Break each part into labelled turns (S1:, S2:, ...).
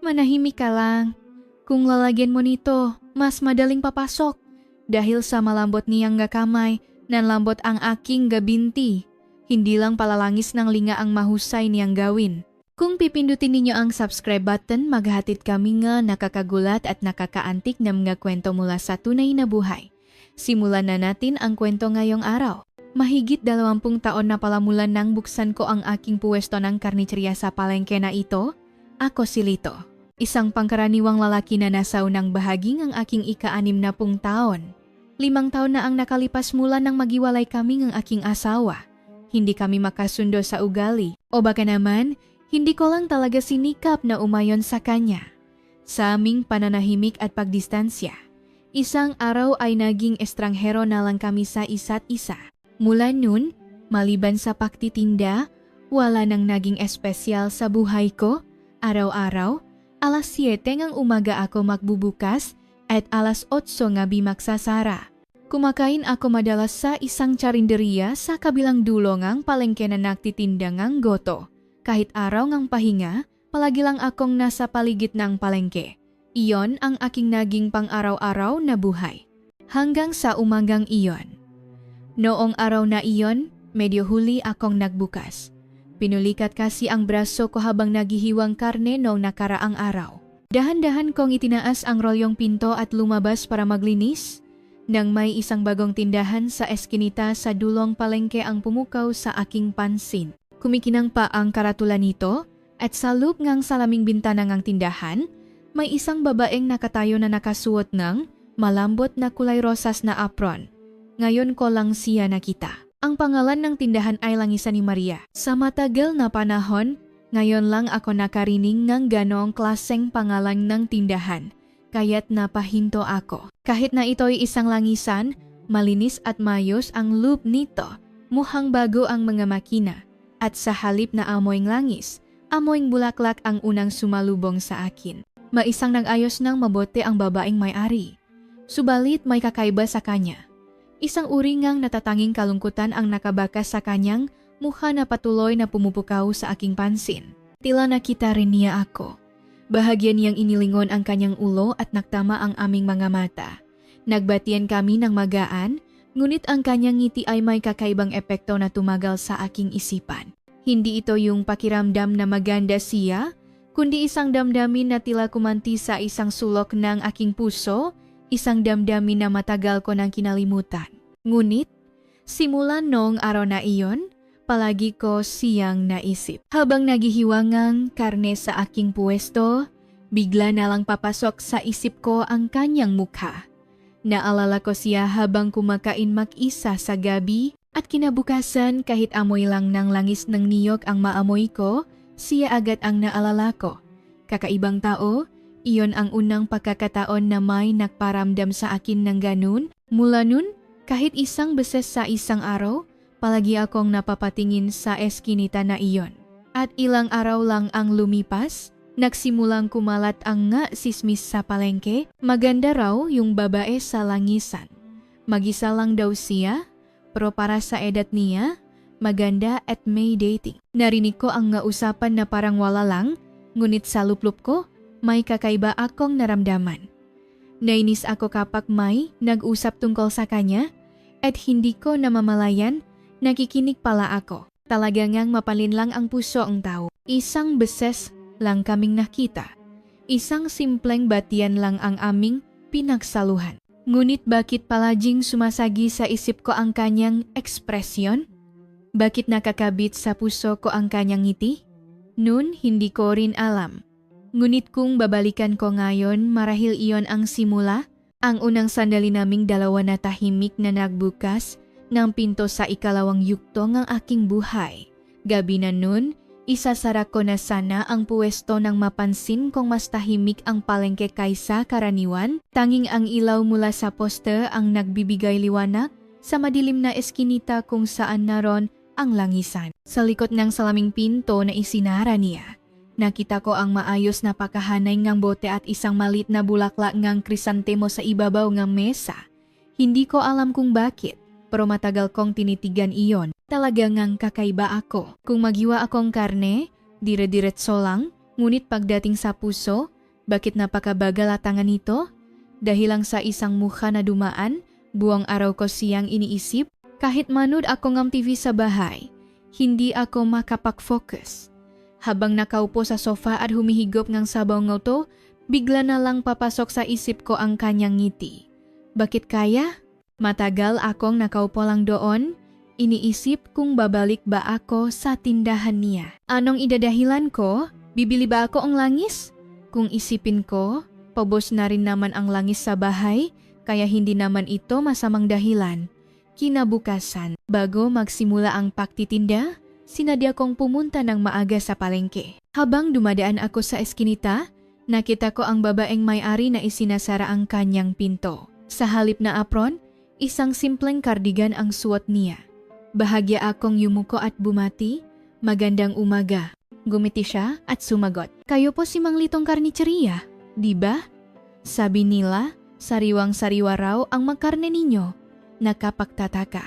S1: Manahimik ka lang. Kung lalagyan mo nito, mas madaling papasok. Dahil sa malambot niyang gakamay, nanlambot ang aking gabinti. Hindi lang palalangis ng linga ang mahusay niyang gawin. Kung pipindutin ninyo ang subscribe button, maghatid kami nga nakakagulat at nakakaantik na mga kwento mula sa tunay na buhay. Simulan na natin ang kwento ngayong araw. Mahigit 20 taon na palamulan nang buksan ko ang aking puwesto ng karnicherya sa palengke na ito. Ako si Lito, isang pangkaraniwang lalaki na nasa unang bahagi ng aking ika-60 taon. 5 taon na ang nakalipas mula nang magiwalay kami ng aking asawa. Hindi kami makasundo sa ugali, o baka naman, hindi ko lang talaga sinikap na umayon sa kanya. Sa aming pananahimik at pagdistansya, isang araw ay naging estranghero na lang kami sa isa't isa. Mula nun, maliban sa pagtitinda, wala nang naging espesyal sa buhay ko. Araw-araw, alas 7 ng umaga ako magbubukas at alas 8 gabi magsasara. Kumakain ako madalas sa isang charinderiya sa kabilang dulo ng palengke na nagtitinda ng goto. Kahit araw ng pahinga, palagi lang akong nasa paligid ng palengke. Iyon ang aking naging pang-araw-araw na buhay. Hanggang sa umagang iyon. Noong araw na iyon, medyo huli akong nagbukas. Pinulikat kasi ang braso ko habang naghihiwang karne noong nakaraang araw. Dahan-dahan kong itinaas ang rolyong pinto at lumabas para maglinis. Nang may isang bagong tindahan sa eskinita sa dulong palengke ang pumukaw sa aking pansin. Kumikinang pa ang karatula nito at sa loob ngang salaming bintana ng tindahan, may isang babaeng nakatayo na nakasuot ng malambot na kulay rosas na apron. Ngayon ko lang siya nakita. Ang pangalan ng tindahan ay Langisan ni Maria. Sa matagal na panahon, ngayon lang ako nakarinig ng ganong klaseng pangalan ng tindahan. Kaya't napahinto ako. Kahit na ito'y isang langisan, malinis at mayos ang loob nito. Mukhang bago ang mga makina. At sa halip na amoyng langis, amoyng bulaklak ang unang sumalubong sa akin. Maisang nag-ayos ng mabuti ang babaeng may-ari. Subalit may kakaiba sa kanya. Isang uri ngang natatanging kalungkutan ang nakabakas sa kanyang mukha na patuloy na pumupukaw sa aking pansin. Tila nakita rin niya ako. Bahagya niyang inilingon ang kanyang ulo at naktama ang aming mga mata. Nagbatian kami ng magaan, ngunit ang kanyang ngiti ay may kakaibang epekto na tumagal sa aking isipan. Hindi ito yung pakiramdam na maganda siya, kundi isang damdamin na tila kumanti sa isang sulok ng aking puso, isang damdamin na matagal ko nang kinalimutan. Ngunit, simula noong araw na iyon, palagi ko siyang naisip. Habang naghihiwangang karne sa aking puwesto, bigla na lang papasok sa isip ko ang kanyang mukha. Naalala ko siya habang kumakain mag-isa sa gabi at kinabukasan kahit amoy lang ng langis ng niyog ang maamoy ko, siya agad ang naalala ko. Kakaibang tao, iyon ang unang pagkakataon na may nagparamdam sa akin ng ganun. Mula nun, kahit isang beses sa isang araw, palagi akong napapatingin sa eskinita na iyon. At ilang araw lang ang lumipas, nagsimulang kumalat ang nga sismis sa palengke. Maganda raw yung babae sa langisan. Mag-isa lang daw siya, pero para sa edad niya, maganda at may dating. Narinig ko ang nga usapan na parang wala lang, ngunit sa luplup ko, may kakaiba akong naramdaman. Nainis ako kapag may nag-usap tungkol sa kanya, at hindi ko namamalayan, nakikinig pala ako. Talaga ngang mapalinlang ang puso ang tao. Isang beses lang kaming nakita. Isang simpleng batian lang ang aming pinagsaluhan. Ngunit bakit palaging sumasagi sa isip ko ang kanyang ekspresyon? Bakit nakakabit sa puso ko ang kanyang ngiti? Noon hindi ko rin alam. Ngunit kung babalikan ko ngayon, marahil iyon ang simula, ang unang sandali naming dalawa na tahimik na nagbukas ng pinto sa ikalawang yugto ng aking buhay. Gabi na nun, isasara ko na sana ang puwesto nang mapansin kong mas tahimik ang palengke kaysa karaniwan. Tanging ang ilaw mula sa poste ang nagbibigay liwanag sa madilim na eskinita kung saan naroon ang langisan. Sa likod ng salaming pinto na isinara niya, nakita ko ang maayos na pakahanay ng bote at isang malit na bulaklak ng krisantemo sa ibabaw ng mesa. Hindi ko alam kung bakit, pero matagal kong tinitigan iyon. Talaga ngang kakaiba ako. Kung magiwa akong karne, dire-diretso lang, ngunit pagdating sa puso, Bakit napakabagal atangan nito? Dahil lang sa isang mukha na dumaan, buong araw ko siyang iniisip, kahit manood ako ng TV sa bahay, hindi ako makapag-focus. Habang nakaupo sa sofa at humihigop ng sabaw to, bigla na lang papasok sa isip ko ang kanyang ngiti. Bakit kaya? Matagal akong nakaupo lang doon, iniisip kung babalik ba ako sa tindahan niya. Anong idadahilan ko? Bibili ba ako ang langis? Kung isipin ko, paubos na rin naman ang langis sa bahay, kaya hindi naman ito masamang dahilan. Kinabukasan, bago magsimula ang pagtitinda, sinadya kong pumunta ng maaga sa palengke. Habang dumadaan ako sa eskinita, nakita ko ang babaeng may-ari na isinasara ang kanyang pinto. Sa halip na apron, isang simpleng kardigan ang suot niya. Bahagya akong yumuko at bumati, magandang umaga. Gumiti siya at sumagot. Kayo po si Mang Litong Karnicheria, di ba? Sabi nila, sariwang-sariwa raw ang magkarne ninyo. Nakapagtataka.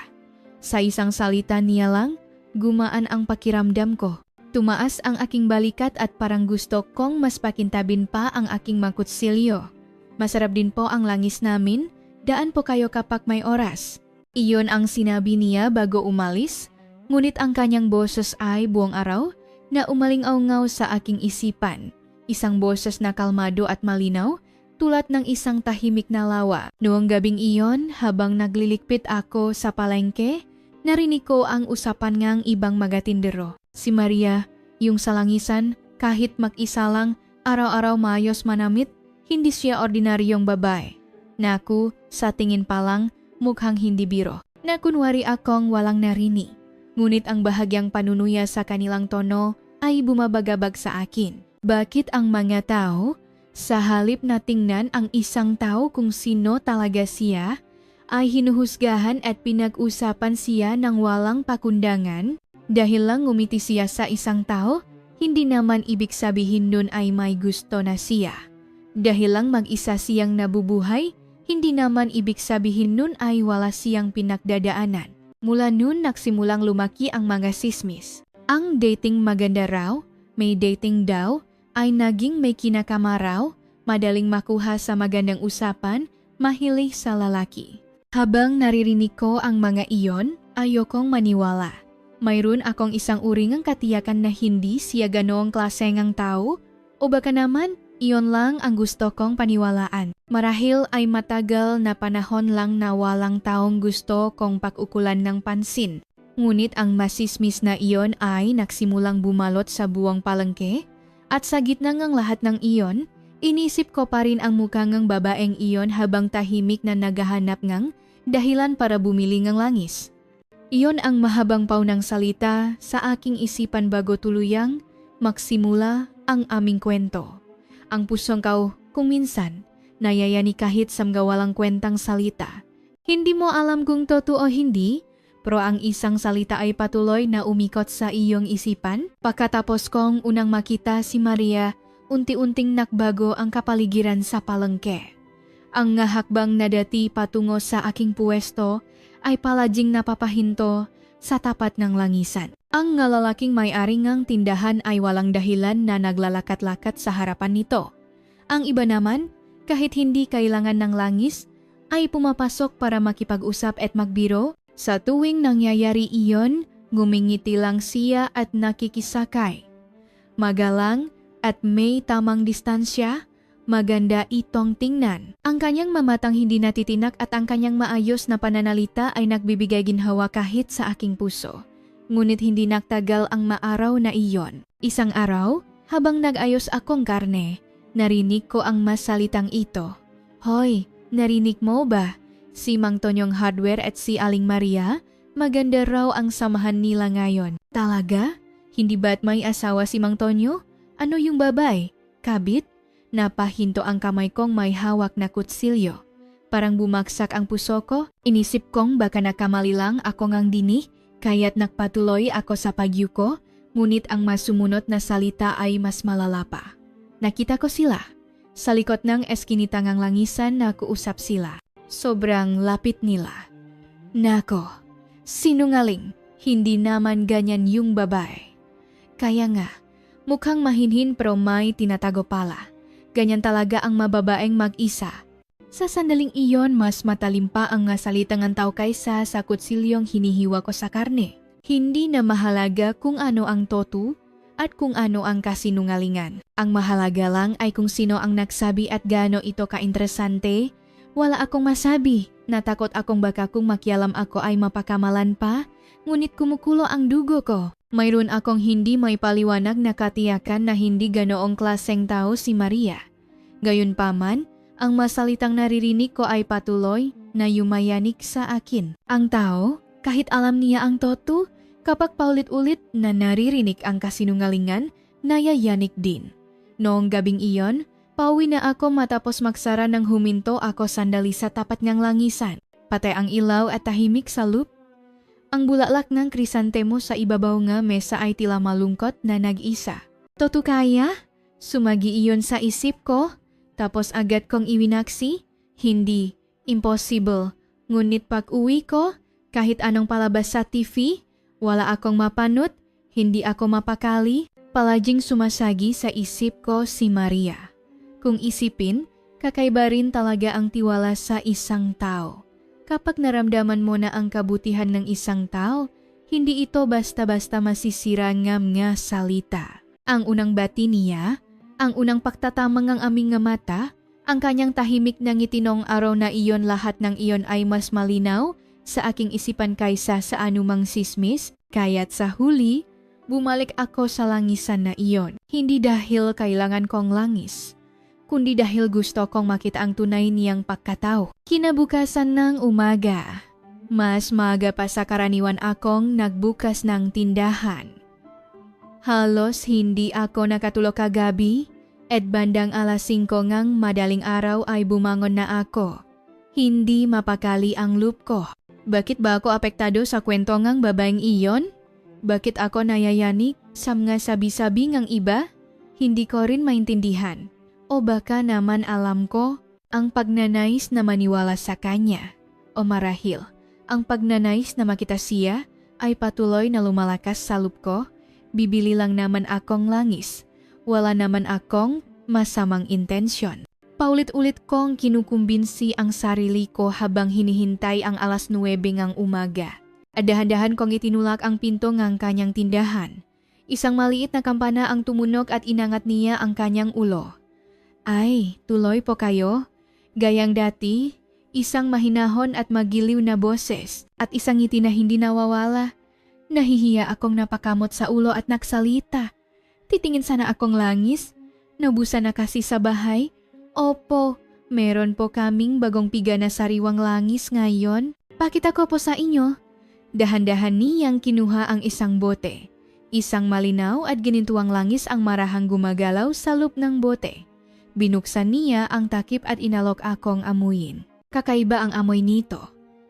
S1: Sa isang salita niya lang, gumaan ang pakiramdam ko. Tumaas ang aking balikat at parang gusto kong mas pakintabin pa ang aking makutsilyo. Masarap din po ang langis namin, daan po kayo kapag may oras. Iyon ang sinabi niya bago umalis, ngunit ang kanyang boses ay buong araw na umalingaw-ngaw sa aking isipan. Isang boses na kalmado at malinaw, tulad ng isang tahimik na lawa. Noong gabing iyon, habang naglilikpit ako sa palengke, narinig ko ang usapan ngang ibang magatindero. Si Maria, yung salangisan, kahit mag-isa lang, araw-araw maayos manamit, hindi siya ordinaryong babae. Naku, sa tingin pa lang, mukhang hindi biro. Nakunwari akong walang narinig. Ngunit ang bahagyang panunuya sa kanilang tono ay bumabagabag sa akin. Bakit ang mga tao, sa halip na tingnan ang isang tao kung sino talaga siya, ay hinuhusgahan at pinag-usapan siya ng walang pakundangan? Dahil lang ngumiti siya sa isang tao, hindi naman ibig sabihin nun ay may gusto na siya. Dahil lang mag-isa siyang nabubuhay, hindi naman ibig sabihin nun ay wala siyang pinagdadaanan. Mula nun nagsimulang lumaki ang mga sismis. Ang dating maganda raw, may dating daw, ay naging may kinakama raw, madaling makuha sa magandang usapan, mahilig sa lalaki. Habang naririnig ko ang mga iyon, ayokong maniwala. Mayroon akong isang uri ng katiyakan na hindi siya ganoong klase ng tao, o baka naman, iyon lang ang gusto kong paniwalaan. Marahil ay matagal na panahon lang na walang taong gusto kong pakukulan ng pansin. Ngunit ang masismis na iyon ay nagsimulang bumalot sa buwang palengke, at sa gitna ng lahat ng iyon, inisip ko pa rin ang mukha ng babaeng iyon habang tahimik na naghahanap ng dahilan para bumili ng langis. Iyon ang mahabang paunang salita sa aking isipan bago tuluyang magsimula ang aming kwento. Ang pusong kau kung minsan nayayani kahit samgawalang kwentang salita. Hindi mo alam kung totoo o hindi, pero ang isang salita ay patuloy na umikot sa iyong isipan. Pagkatapos kong unang makita si Maria, unti-unting nakbago ang kapaligiran sa palengke. Ang ngahakbang na dati patungo sa aking puwesto ay palaging napapahinto sa tapat ng langisan. Ang lalaking may-ari ng tindahan ay walang dahilan na naglalakat-lakat sa harapan nito. Ang iba naman, kahit hindi kailangan ng langis, ay pumapasok para makipag-usap at magbiro. Sa tuwing nangyayari iyon, ngumingiti lang siya at nakikisakay. Magalang at may tamang distansya, maganda itong tingnan. Ang kanyang mamatang hindi natitinak at ang kanyang maayos na pananalita ay nagbibigay ginhawa kahit sa aking puso. Ngunit hindi nagtagal ang maaraw na iyon. Isang araw, habang nag-ayos akong karne, narinig ko ang masalitang ito. Hoy, narinig mo ba? Si Mang Tonyong Hardware at si Aling Maria, maganda raw ang samahan nila ngayon. Talaga? Hindi ba't may asawa si Mang Tonyo? Ano yung babay? Kabit? Napahinto ang kamay kong may hawak na kutsilyo. Parang bumagsak ang puso ko, inisip kong baka nakamali lang ako ngang dini, kaya't nagpatuloy ako sa pagyuko, ngunit ang masumunod na salita ay mas malala pa. Nakita ko sila. Sa likod ng eskinita ngang langisan na kuusap sila. Sobrang lapit nila. Nako, sinungaling, hindi naman ganyan yung babae. Kaya nga, mukhang mahinhin pero may tinatago pala. Ganyan talaga ang mababaeng mag-isa. Sa sandaling iyon, mas matalim pa ang nga salitang ang tao kaysa sa kutsilyong hinihiwa ko sa karne. Hindi na mahalaga kung ano ang totoo at kung ano ang kasinungalingan. Ang mahalaga lang ay kung sino ang nagsabi at gaano ito kainteresante. Wala akong masabi. Natakot akong baka kung makialam ako ay mapakamalan pa, ngunit kumukulo ang dugo ko. Mayroon akong hindi may paliwanag na katiyakan na hindi ganoong klaseng tao si Maria. Gayunpaman, ang masalitang naririnig ko ay patuloy na yumayanig sa akin. Ang tao, kahit alam niya ang totoo, kapag paulit-ulit na naririnig ang kasinungalingan, nayayanig din. Noong gabing iyon, pauwi na ako matapos magsara ng huminto ako sandali sa tapat ng langisan. Patay ang ilaw at tahimik sa loop. Ang bulaklak ng krisantemo sa ibabaw nga mesa ay tila malungkot na nag-isa. Totoo kaya? Sumagi iyon sa isip ko. Tapos agad kong iwinaksi? Hindi. Impossible. Ngunit pag uwi ko, kahit anong palabas sa TV, wala akong mapanot, hindi ako mapakali, palaging sumasagi sa isip ko si Maria. Kung isipin, kakaiba rin talaga ang tiwala sa isang tao. Kapag naramdaman mo na ang kabutihan ng isang tao, hindi ito basta-basta masisira ngam nga salita. Ang unang bati niya, ang unang pagtatamang ng aming nga mata, ang kanyang tahimik na ngitinong araw na iyon lahat ng iyon ay mas malinaw sa aking isipan kaysa sa anumang sismis, kaya't sa huli, bumalik ako sa langisan na iyon. Hindi dahil kailangan kong langis, kundi dahil gusto kong makita ang tunay niyang pagkatao. Kinabukasan ng umaga, mas maaga pa sa karaniwan akong nagbukas ng tindahan. Halos hindi ako nakatulog kagabi at bandang alas 5 ngang madaling araw ay bumangon na ako. Hindi mapakali ang loop ko. Bakit ba ako apektado sa kwento ngang babaeng iyon? Bakit ako nayayanig sa mga sabi-sabi ngang iba? Hindi ko rin maintindihan. O baka naman alam ko ang pagnanais na maniwala sa kanya. O marahil, ang pagnanais na makita siya ay patuloy na lumalakas sa loop ko. Bibili lang naman akong langis. Wala naman akong masamang intensyon. Paulit-ulit kong kinukumbinsi ang sarili ko habang hinihintay ang alas 9 ngang umaga. At dahan-dahan kong itinulak ang pinto ngang kanyang tindahan. Isang maliit na kampana ang tumunog at inangat niya ang kanyang ulo. Ay, tuloy po kayo? Gayang dati, isang mahinahon at magiliw na boses at isang ngiti na hindi nawawala. Nahihiya akong napakamot sa ulo at nagsalita. Titingin sana akong langis. Nabusan na kasi sa bahay. Opo, meron po kaming bagong piga na sariwang langis ngayon. Pakita ko po sa inyo. Dahan-dahan niyang kinuha ang isang bote. Isang malinaw at ginintuang langis ang marahang gumagalaw sa loop ng bote. Binuksan niya ang takip at inalok akong amuyin. Kakaiba ang amoy nito.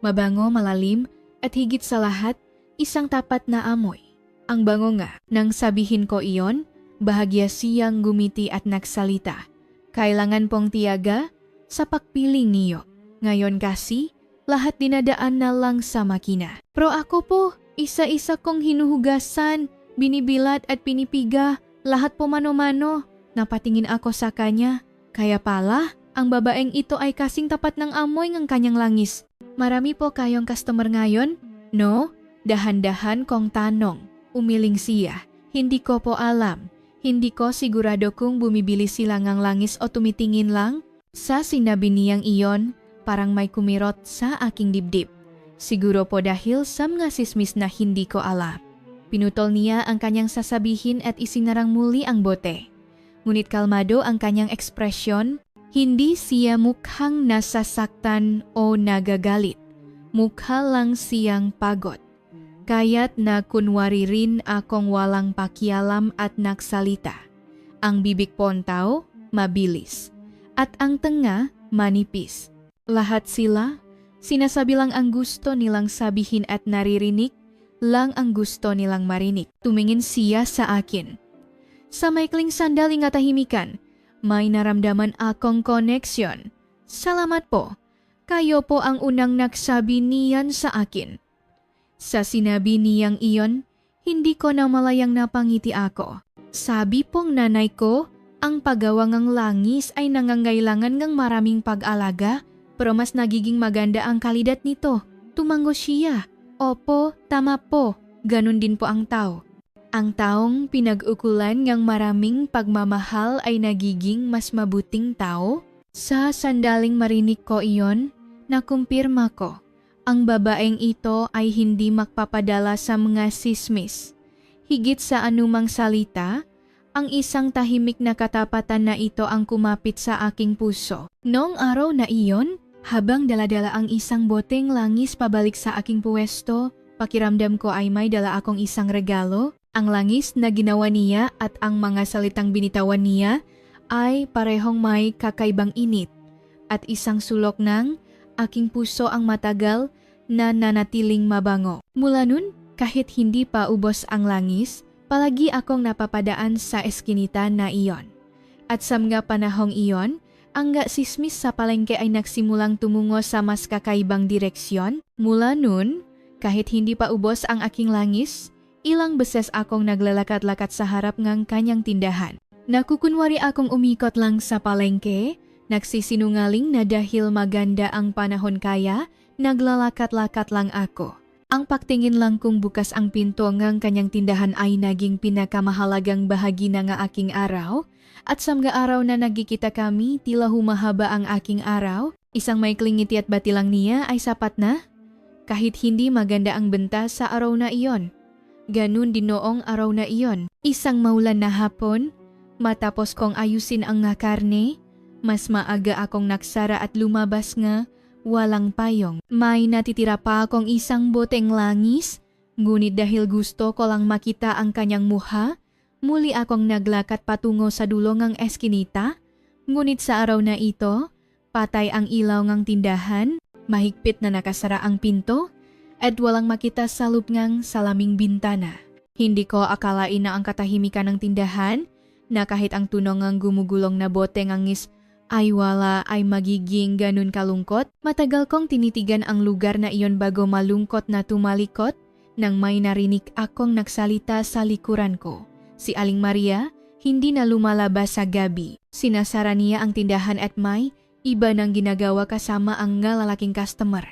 S1: Mabango, malalim, at higit sa lahat, isang tapat na amoy. Ang bango nga. Nang sabihin ko iyon, bahagya siyang gumiti at nagsalita. Kailangan pong tiyaga sa pagpiling niyo. Ngayon kasi, lahat dinadaan na lang sa makina. Pero ako po, isa-isa kong hinuhugasan, binibilat at pinipiga, lahat po mano-mano. Napatingin ako sa kanya. Kaya pala, ang babaeng ito ay kasing tapat ng amoy ng kanyang langis. Marami po kayong customer ngayon? No? Dahan-dahan kong tanong. Umiling siya. Hindi ko po alam. Hindi ko sigurado kung bumibili sila ng langis o tumitingin lang. Sa sinabi niyang iyon, parang may kumirot sa aking dibdib. Siguro po dahil sa mga sismis na hindi ko alam. Pinutol niya ang kanyang sasabihin at isinarang muli ang bote. Ngunit kalmado ang kanyang ekspresyon, hindi siya mukhang nasasaktan o nagagalit. Mukha lang siyang pagod. Kaya't na kunwari rin akong walang pakialam at nagsalita. Ang bibig pontaw, mabilis. At ang tenga, manipis. Lahat sila, sinasabi lang ang gusto nilang sabihin at naririnig lang ang gusto nilang marinig. Tumingin siya sa akin. Sa maikling sandali nga tahimikan, may naramdaman akong koneksyon. Salamat po. Kayo po ang unang nagsabi niyan sa akin. Sa sinabi niyang iyon, hindi ko na malayang napangiti ako. Sabi pong nanay ko, Ang paggawa ngang langis ay nangangailangan ngang maraming pag-alaga, pero mas nagiging maganda ang kalidad nito. Tumango siya. Opo, tama po. Ganun din po ang tao. Ang taong pinag-ukulan ngang maraming pagmamahal ay nagiging mas mabuting tao? Sa sandaling marinig ko iyon, nakumpirma ko. Ang babaeng ito ay hindi magpapadala sa mga sismis. Higit sa anumang salita, ang isang tahimik na katapatan na ito ang kumapit sa aking puso. Noong araw na iyon, habang daladala ang isang boteng langis pabalik sa aking puwesto, pakiramdam ko ay may dala akong isang regalo. Ang langis na ginawa niya at ang mga salitang binitawan niya ay parehong may kakaibang init. At isang sulok ng aking puso ang matagal na nanatiling mabango. Mula nun, kahit hindi pa ubos ang langis, palagi akong napapadaan sa eskinita na iyon. At sa mga panahong iyon, ang sismis sa palengke ay nagsimulang tumungo sa mas kakaibang direksyon. Mula nun, kahit hindi pa ubos ang aking langis, ilang beses akong naglalakad-lakad sa harap ng kanyang tindahan. Nakukunwari akong umikot lang sa palengke, nagsisinungaling na dahil maganda ang panahon kaya, naglalakad-lakad lang ako. Ang pagtingin lang kung bukas ang pinto ng kanyang tindahan ay naging pinakamahalagang bahagi ng aking araw. At sa mga araw na nagkikita kami, tila humahaba ang aking araw. Isang maikling ngiti at bati lang niya ay sapat na. Kahit hindi maganda ang benta sa araw na iyon. Ganun din noong araw na iyon. Isang maulan na hapon, matapos kong ayusin ang nga karne, mas maaga akong nagsara at lumabas nga. Walang payong. May natitira pa akong isang boteng langis, ngunit dahil gusto ko lang makita ang kanyang muha, muli akong naglakad patungo sa dulo ng eskinita. Ngunit sa araw na ito, patay ang ilaw ng tindahan, mahigpit na nakasara ang pinto, at walang makita sa loob ng salaming bintana. Hindi ko akalain na ang katahimikan ng tindahan, na kahit ang tunog ng gumugulong na bote ng ngis ay wala ay magiging ganun kalungkot. Matagal kong tinitigan ang lugar na iyon bago malungkot na tumalikot nang may narinig akong nagsalita sa likuran ko. Si Aling Maria hindi na lumalabas sa gabi. Sinasara niya ang tindahan at may iba nang ginagawa kasama ang nga lalaking customer.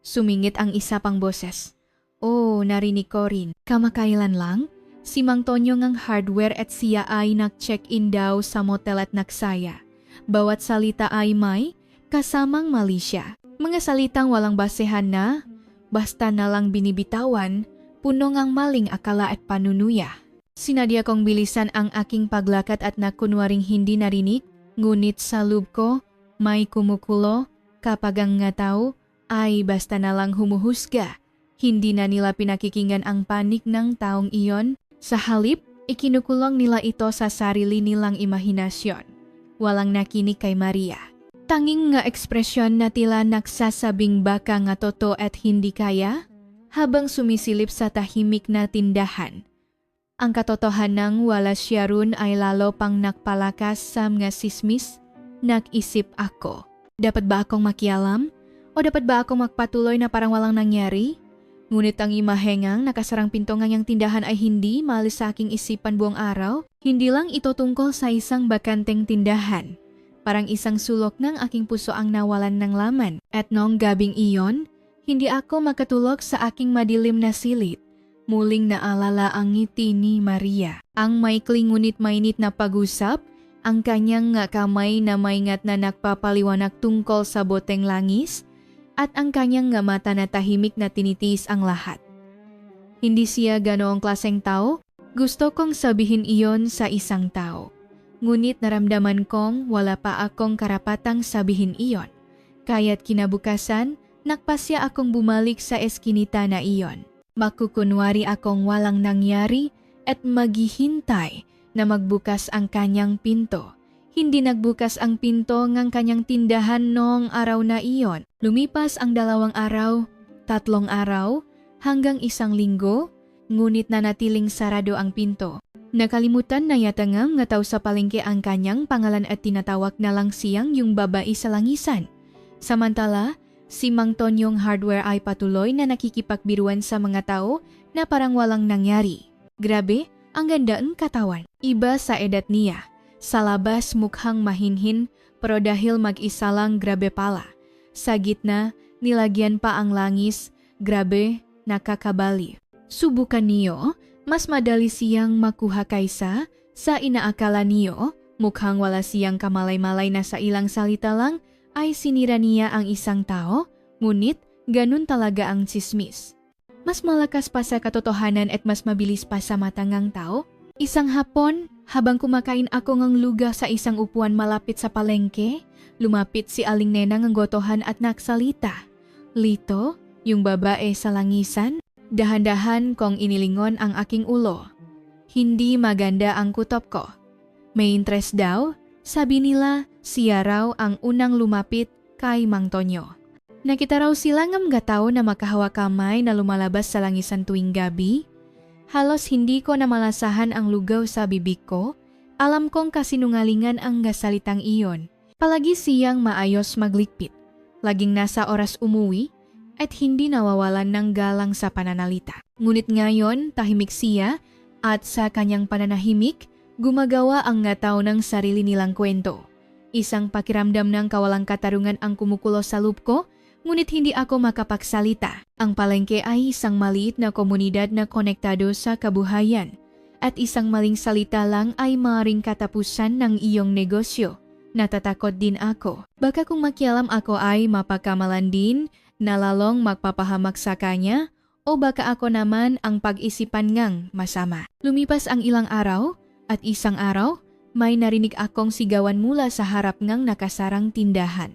S1: Sumingit ang isa pang boses. Oh, narinig ko rin. Kamakailan lang, si Mang Tonyo ng hardware at siya ay nag-check-in daw sa motel at nagsaya. Bawat salita ay may kasamang mali siya. Mga salitang walang basehan na, basta na lang binibitawan, puno ngang maling akala at panunuya. Sinadya kong bilisan ang aking paglakad at nakunwaring hindi narinig, ngunit sa loob ko, may kumukulo kapag ang nga tao ay basta na lang humuhusga. Hindi na nila pinakikinggan ang panik ng taong iyon. Sa halip, ikinukulong nila ito sa sarili nilang imahinasyon. Walang nakinig kay Maria. Tanging nga ekspresyon na tila nagsasabing baka nga totoo at hindi kaya, habang sumisilip sa tahimik na tindahan. Ang katotohanang wala siya ron ay lalo pang nakpalakas sa mga sismis. Nag-isip ako, dapat ba akong makialam? O dapat ba akong magpatuloy na parang walang nangyari? Ngunit ang imahengang nakasarang pinto ng tindahan ay hindi maalis sa aking isipan buong araw. Hindi lang ito tungkol sa isang bakanteng tindahan. Parang isang sulok ng aking puso ang nawalan ng laman. At noong gabing iyon, hindi ako makatulog sa aking madilim na silid. Muling naalala ang ngiti ni Maria. Ang maikling ngunit mainit na pag-usap, ang kanyang kamay na maingat na nagpapaliwanag tungkol sa boteng langis, at ang kanyang mata na tahimik na tinitiis ang lahat. Hindi siya ganoong klaseng tao. Gusto kong sabihin iyon sa isang tao. Ngunit naramdaman kong wala pa akong karapatang sabihin iyon. Kaya't kinabukasan, nakpasya akong bumalik sa eskinita na iyon. Makukunwari akong walang nangyari at maghihintay na magbukas ang kanyang pinto. Hindi nagbukas ang pinto ng kanyang tindahan noong araw na iyon. Lumipas ang 2 araw, 3 araw, hanggang 1 linggo, ngunit nanatiling sarado ang pinto. Nakalimutan na yata nga tao sa palengke ang kanyang pangalan at tinatawag na lang siyang yung babae sa langisan. Samantala, si Mang Tonyong hardware ay patuloy na nakikipagbiruan sa mga tao na parang walang nangyari. Grabe, ang ganda ng katawan. Iba sa edad niya. Sa labas mukhang mahinhin pero dahil mag-isa lang grabe pala. Sa gitna, nilagyan pa ang langis, grabe, nakakabali. Subukan niyo, mas madali siyang makuha kaysa sa inaakala niyo. Mukhang wala siyang kamalay-malay na sa ilang salita lang ay sinira niya ang isang tao, ngunit ganun talaga ang tsismis. Mas malakas pa sa katotohanan at mas mabilis pa sa matangang tao. Isang hapon, habang kumakain ako ng luga sa isang upuan malapit sa palengke, lumapit si Aling Nenang ng gotohan at nagsalita. Lito, yung babae sa langisan, dahan-dahan kong inilingon ang aking ulo. Hindi maganda ang kutob ko. May interest daw, sabi nila siya raw ang unang lumapit kay Mang Tonyo. Nakita raw sila ng mga tao na makahawak kamay na lumalabas sa langisan tuwing gabi. Halos hindi ko namalasahan ang lugaw sa bibig ko. Alam kong kasinungalingan ang gasalitang iyon. Palagi siyang maayos maglikpit. Laging nasa oras umuwi at hindi nawawalan ng galang sa pananalita. Ngunit ngayon tahimik siya at sa kanyang pananahimik, gumagawa ang nga tao ng sarili nilang kwento. Isang pakiramdam ng kawalang katarungan ang kumukulo sa loob ko, ngunit hindi ako makapagsalita. Ang palengke ay isang maliit na komunidad na konektado sa kabuhayan at isang maling salita lang ay maaaring katapusan ng iyong negosyo. Natatakot din ako. Baka kung makialam ako ay mapagkamalan din na lalong magpapahamak sa kanya o baka ako naman ang pag-isipan ngang masama. Lumipas ang ilang araw at isang araw may narinig akong sigawan mula sa harap ngang nakasarang tindahan.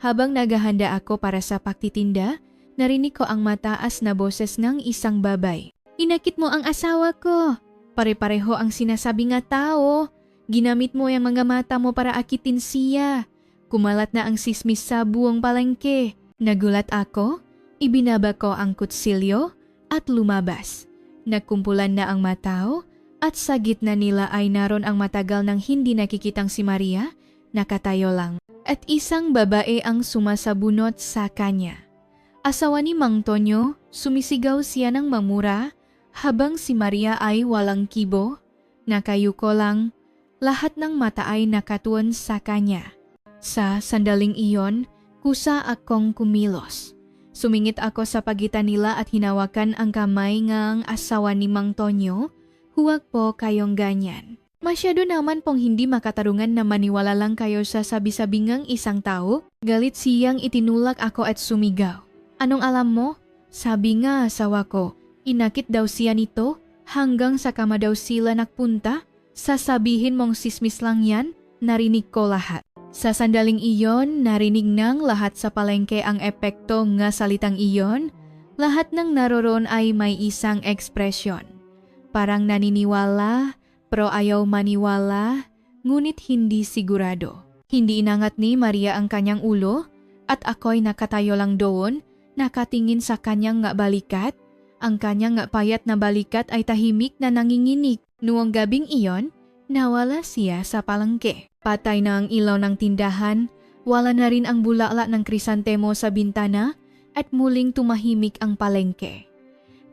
S1: Habang naghahanda ako para sa pagtitinda, narinig ko ang mataas na boses ng isang babay. Inakit mo ang asawa ko. Pare-pareho ang sinasabi nga tao. Ginamit mo ang mga mata mo para akitin siya. Kumalat na ang sismis sa buong palengke. Nagulat ako, ibinaba ko ang kutsilyo at lumabas. Nagkumpulan na ang matao at sa gitna nila ay naroon ang matagal nang hindi nakikitang si Maria, nakatayo lang. At isang babae ang sumasabunot sa kanya. Asawa ni Mang Tonyo, sumisigaw siya ng mamura habang si Maria ay walang kibo, nakayuko lang, lahat ng mata ay nakatuon sa kanya. Sa sandaling iyon, kusa akong kumilos. Sumingit ako sa pagitan nila at hinawakan ang kamay ng asawa ni Mang Tonyo, huwag po kayong ganyan. Masyado naman pong hindi makatarungan na maniwala lang kayo sa sabi-sabingang isang tao. Galit siyang itinulak ako at sumigaw. Anong alam mo? Sabi nga asawa ko, inakit daw siya nito hanggang sa kama daw sila nagpunta. Sasabihin mong sismis lang yan, narinig ko lahat. Sa sandaling iyon, narinig ng lahat sa palengke ang epekto nga salitang iyon. Lahat ng naroroon ay may isang ekspresyon. Parang naniniwala, pero ayaw maniwala, ngunit hindi sigurado. Hindi inangat ni Maria ang kanyang ulo at ako'y nakatayo lang doon, nakatingin sa kanyang nga balikat. Ang kanyang nga payat na balikat ay tahimik na nanginginig. Noong gabing iyon, nawala siya sa palengke. Patay na ang ilaw ng tindahan, wala na rin ang bulaklak ng krisantemo sa bintana at muling tumahimik ang palengke.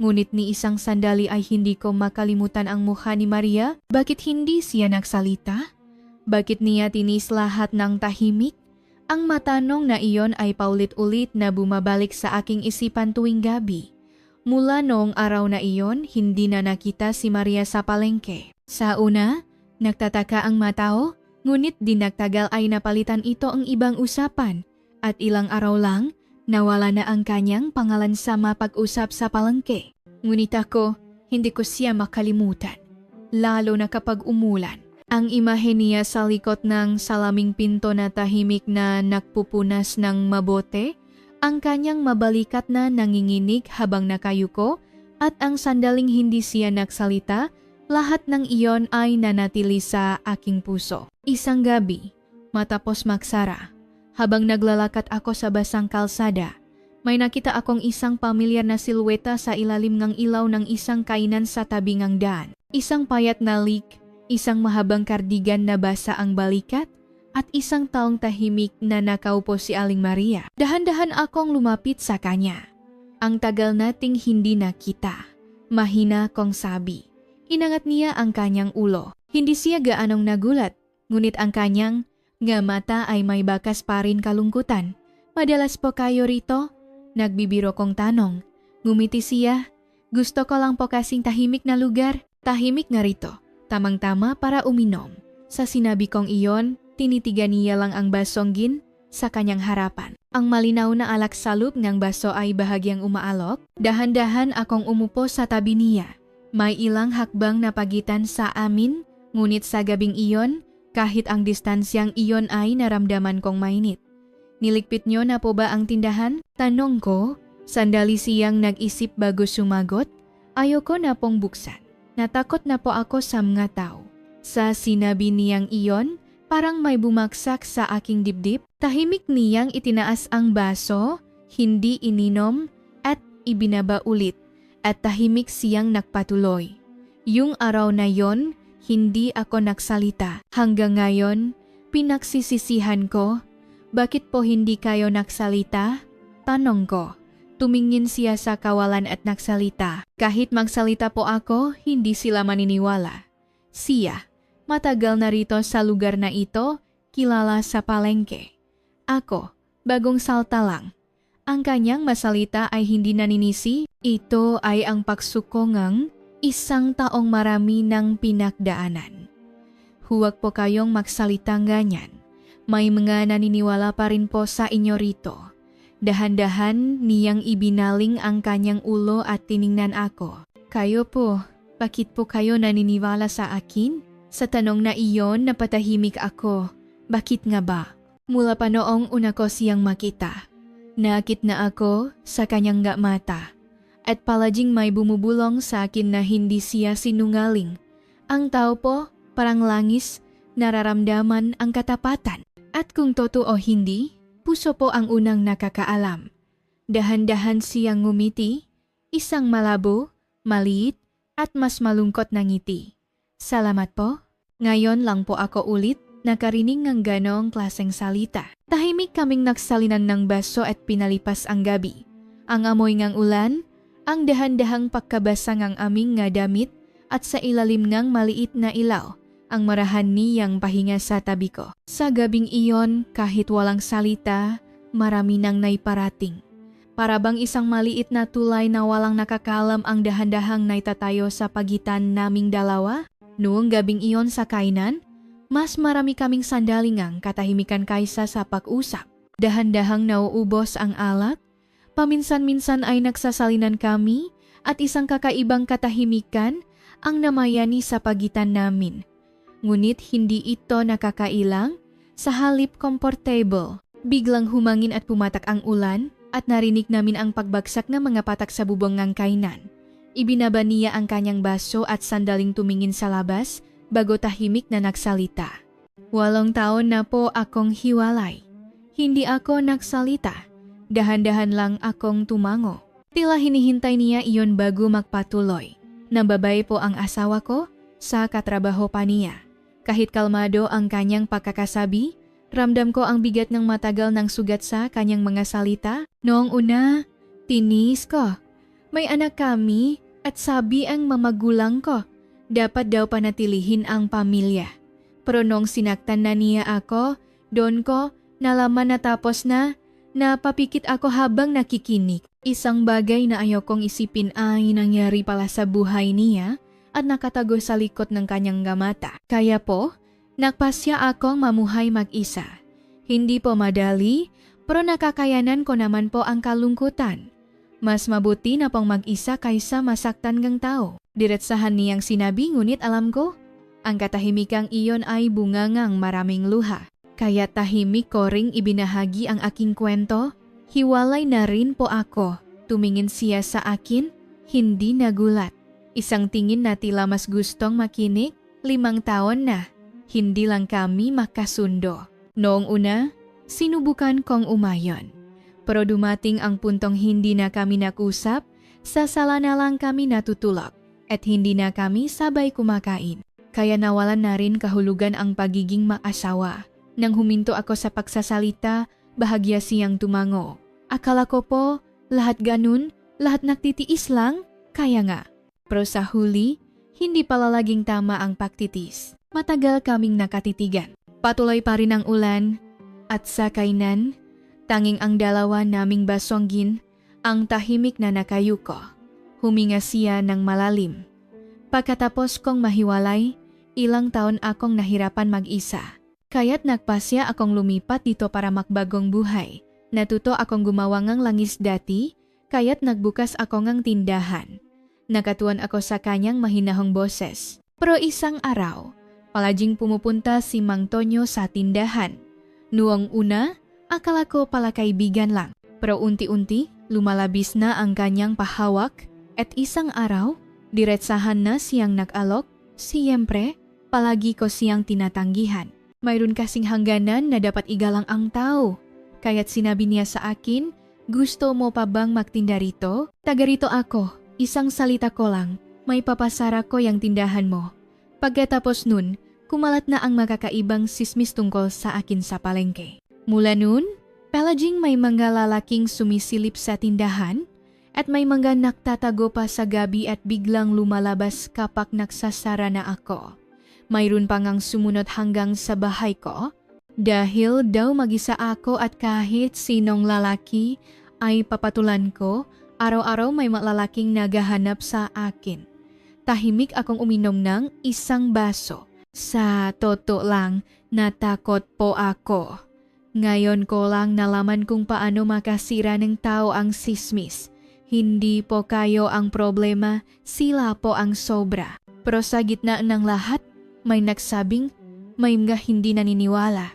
S1: Ngunit ni isang sandali ay hindi ko makalimutan ang mukha ni Maria. Bakit hindi siya nagsalita? Bakit niya tinis lahat ng tahimik? Ang matanong na iyon ay paulit-ulit na bumabalik sa aking isipan tuwing gabi. Mula noong araw na iyon, hindi na nakita si Maria sa palengke. Sa una, nagtataka ang matao, ngunit di nagtagal ay napalitan ito ang ibang usapan. At ilang araw lang, nawala na ang kanyang pangalan sa mapag-usap sa palengke. Ngunit ako, hindi ko siya makalimutan. Lalo na kapag umulan. Ang imahe niya sa likod ng salaming pinto na tahimik na nagpupunas ng mabote, ang kanyang mabalikat na nanginginig habang nakayuko, at ang sandaling hindi siya nagsalita, lahat ng iyon ay nanatili sa aking puso. Isang gabi, matapos magsara, habang naglalakad ako sa basang kalsada, may nakita akong isang pamilyar na silweta sa ilalim ng ilaw ng isang kainan sa tabi ng daan. Isang payat na lik, isang mahabang kardigan na basa ang balikat, at isang taong tahimik na nakaupo si Aling Maria. Dahan-dahan akong lumapit sa kanya. Ang tagal nating hindi nakita. Mahina kong sabi. Inangat niya ang kanyang ulo. Hindi siya gaanong nagulat, Ngunit ang kanyang nga mata ay may bakas pa rin kalungkutan. Madalas po kayo rito? Nagbibiro kong tanong. Ngumiti siya. Gusto ko lang po kasing tahimik na lugar. Tahimik nga rito. Tamang-tama para uminom. Sa sinabi kong iyon, tinitigan niya lang ang basong gin sa kanyang harapan. Ang malinaw na alak sa loob ng baso ay bahagyang umaalok. Dahan-dahan akong umupo sa tabi niya. May ilang hakbang na pagitan sa amin, ngunit sa gabing iyon, kahit ang distansyang iyon ay naramdaman kong mainit. Niligpit niyo na po ba ang tindahan? Tanong ko. Sandali siyang nag-isip bago sumagot. Ayoko na pong buksan. Natakot na po ako sa mga tao. Sa sinabi niyang iyon, parang may bumaksak sa aking dibdib. Tahimik niyang itinaas ang baso, hindi ininom at ibinaba ulit. At tahimik siyang nagpatuloy. Yung araw na yon, hindi ako nagsalita. Hanggang ngayon, pinagsisisihan ko. Bakit po hindi kayo nagsalita? Tanong ko. Tumingin siya sa kawalan at nagsalita. Kahit magsalita po ako, hindi sila maniniwala. Siya, matagal na rito sa lugar na ito, kilala sa palengke. Ako, bagong salta lang. Ang kanyang masalita ay hindi naninisi. Ito ay ang pagsuko ngang isang taong marami ng pinagdaanan. Huwag po kayong magsalita ganyan. May mga naniniwala pa rin po sa inyo rito. Dahan-dahan niyang ibinaling ang kanyang ulo at tiningnan ako. Kayo po, bakit po kayo naniniwala sa akin? Sa tanong na iyon, napatahimik ako. Bakit nga ba? Mula pa noong una ko siyang makita. Nakit na ako sa kanyang mata. At palaging may bumubulong sa akin na hindi siya sinungaling. Ang tao po, parang langis, nararamdaman ang katapatan. At kung totoo o hindi, puso po ang unang nakakaalam. Dahan-dahan siyang ngumiti, isang malabo, maliit, at mas malungkot na ngiti. Salamat po. Ngayon lang po ako ulit nakarinig ng ganong klaseng salita. Tahimik kaming nagsalinan ng baso at pinalipas ang gabi. Ang amoy ng ulan, ang dahan-dahang pagkabasa ng aming nga damit at sa ilalim ng maliit na ilaw, ang marahan niyang pahinga sa tabi ko. Sa gabing iyon, kahit walang salita, marami nang naiparating. Para bang isang maliit na tulay na walang nakakalam ang dahan-dahang naitatayo sa pagitan naming dalawa. Noong gabing iyon sa kainan, mas marami kaming sandalingang katahimikan kaysa sa pag-usap. Dahan-dahang nauubos ang alak. Paminsan-minsan ay nagsasalinan kami at isang kakaibang katahimikan ang namayani sa pagitan namin. Ngunit hindi ito nakakailang, sa halip comfortable. Biglang humangin at pumatak ang ulan at narinig namin ang pagbagsak ng mga patak sa bubong ng kainan. Ibinaba niya ang kanyang baso at sandaling tumingin sa labas bago tahimik na nagsalita. 8 taon na po akong hiwalay. Hindi ako nagsalita. Dahan-dahan lang akong tumango. Tila hinihintay niya iyon bago magpatuloy. Nababay po ang asawa ko sa katrabaho pa niya. Kahit kalmado ang kanyang pagkakasabi, ramdam ko ang bigat ng matagal ng sugat sa kanyang mga salita. Noong una, tinis ko. May anak kami at sabi ang mamagulang ko, dapat daw panatilihin ang pamilya. Pero nung sinaktan na niya ako, doon ko nalaman na tapos na, napapikit ako habang nakikinig. Isang bagay na ayokong isipin ay nangyari pala sa buhay niya at nakatago sa likod ng kanyang mata. Kaya po, nagpasya akong mamuhay mag-isa. Hindi po madali, pero nakakayanan ko naman po ang kalungkutan. Mas mabuti na pong mag-isa kaysa masaktan ng tao. Diretsahan niyang sinabi ngunit alam ko, ang katahimikang iyon ay bungangang maraming luha. Kaya tahimik ko ring ibinahagi ang aking kwento. Hiwalay na rin po ako. Tumingin siya sa akin, hindi nagulat. Isang tingin na tila mas gustong makinig. 5 taon na, hindi lang kami makasundo. Noong una, sinubukan kong umayon. Pero dumating ang puntong hindi na kami nakusap, sa sala na lang kami natutulog, at hindi na kami sabay kumakain. Kaya nawalan na rin kahulugan ang pagiging mag-asawa. Nang huminto ako sa pagsasalita, bahagya siyang tumango. Akala ko po, lahat ganun, lahat nagtitiis lang, kaya nga. Pero sa huli, hindi pala laging tama ang pagtitis. Matagal kaming nakatitigan. Patuloy pa rin ang ulan at sa kainan, tanging ang dalawa naming basonggin ang tahimik na nakayuko. Huminga siya ng malalim. Pagkatapos kong mahiwalay, ilang taon akong nahirapan mag-isa. Kaya't nagpasya akong lumipat dito para makbagong buhay. Natuto akong gumawa ngang langis dati, kaya't nagbukas ako ngang tindahan. Nakatuan ako sa kanyang mahinahong boses. Pero isang araw, palaging pumupunta si Mang Tonyo sa tindahan. Noong una, akala ko pala kaibigan lang. Pero unti-unti, lumalabis na ang kanyang pahawak at isang araw, diretsahan na siyang nag-alok. Siyempre, palagi ko siyang tinatanggihan. Mayroon kasing hangganan na dapat igalang ang tao. Kaya't sinabi niya sa akin, gusto mo pa bang magtinda rito? Taga rito ako, isang salita ko lang, may papasara ko yung tindahan mo. Pagkatapos nun, kumalat na ang makakaibang sismis tungkol sa akin sa palengke. Mula nun, palaging may mga lalaking sumisilip sa tindahan at may mga nagtatago pa sa gabi at biglang lumalabas kapag nagsasara na ako. Mayroon pa ngang sumunod hanggang sa bahay ko dahil daw mag-isa ako at kahit sinong lalaki ay papatulan ko, araw-araw may malalaking naghahanap sa akin. Tahimik akong uminom ng isang baso. Sa totoo lang, natakot po ako. Ngayon ko lang nalaman kung paano makasira ng tao ang sismis. Hindi po kayo ang problema, sila po ang sobra. Pero sa gitna ng lahat, may nagsabing may mga hindi naniniwala.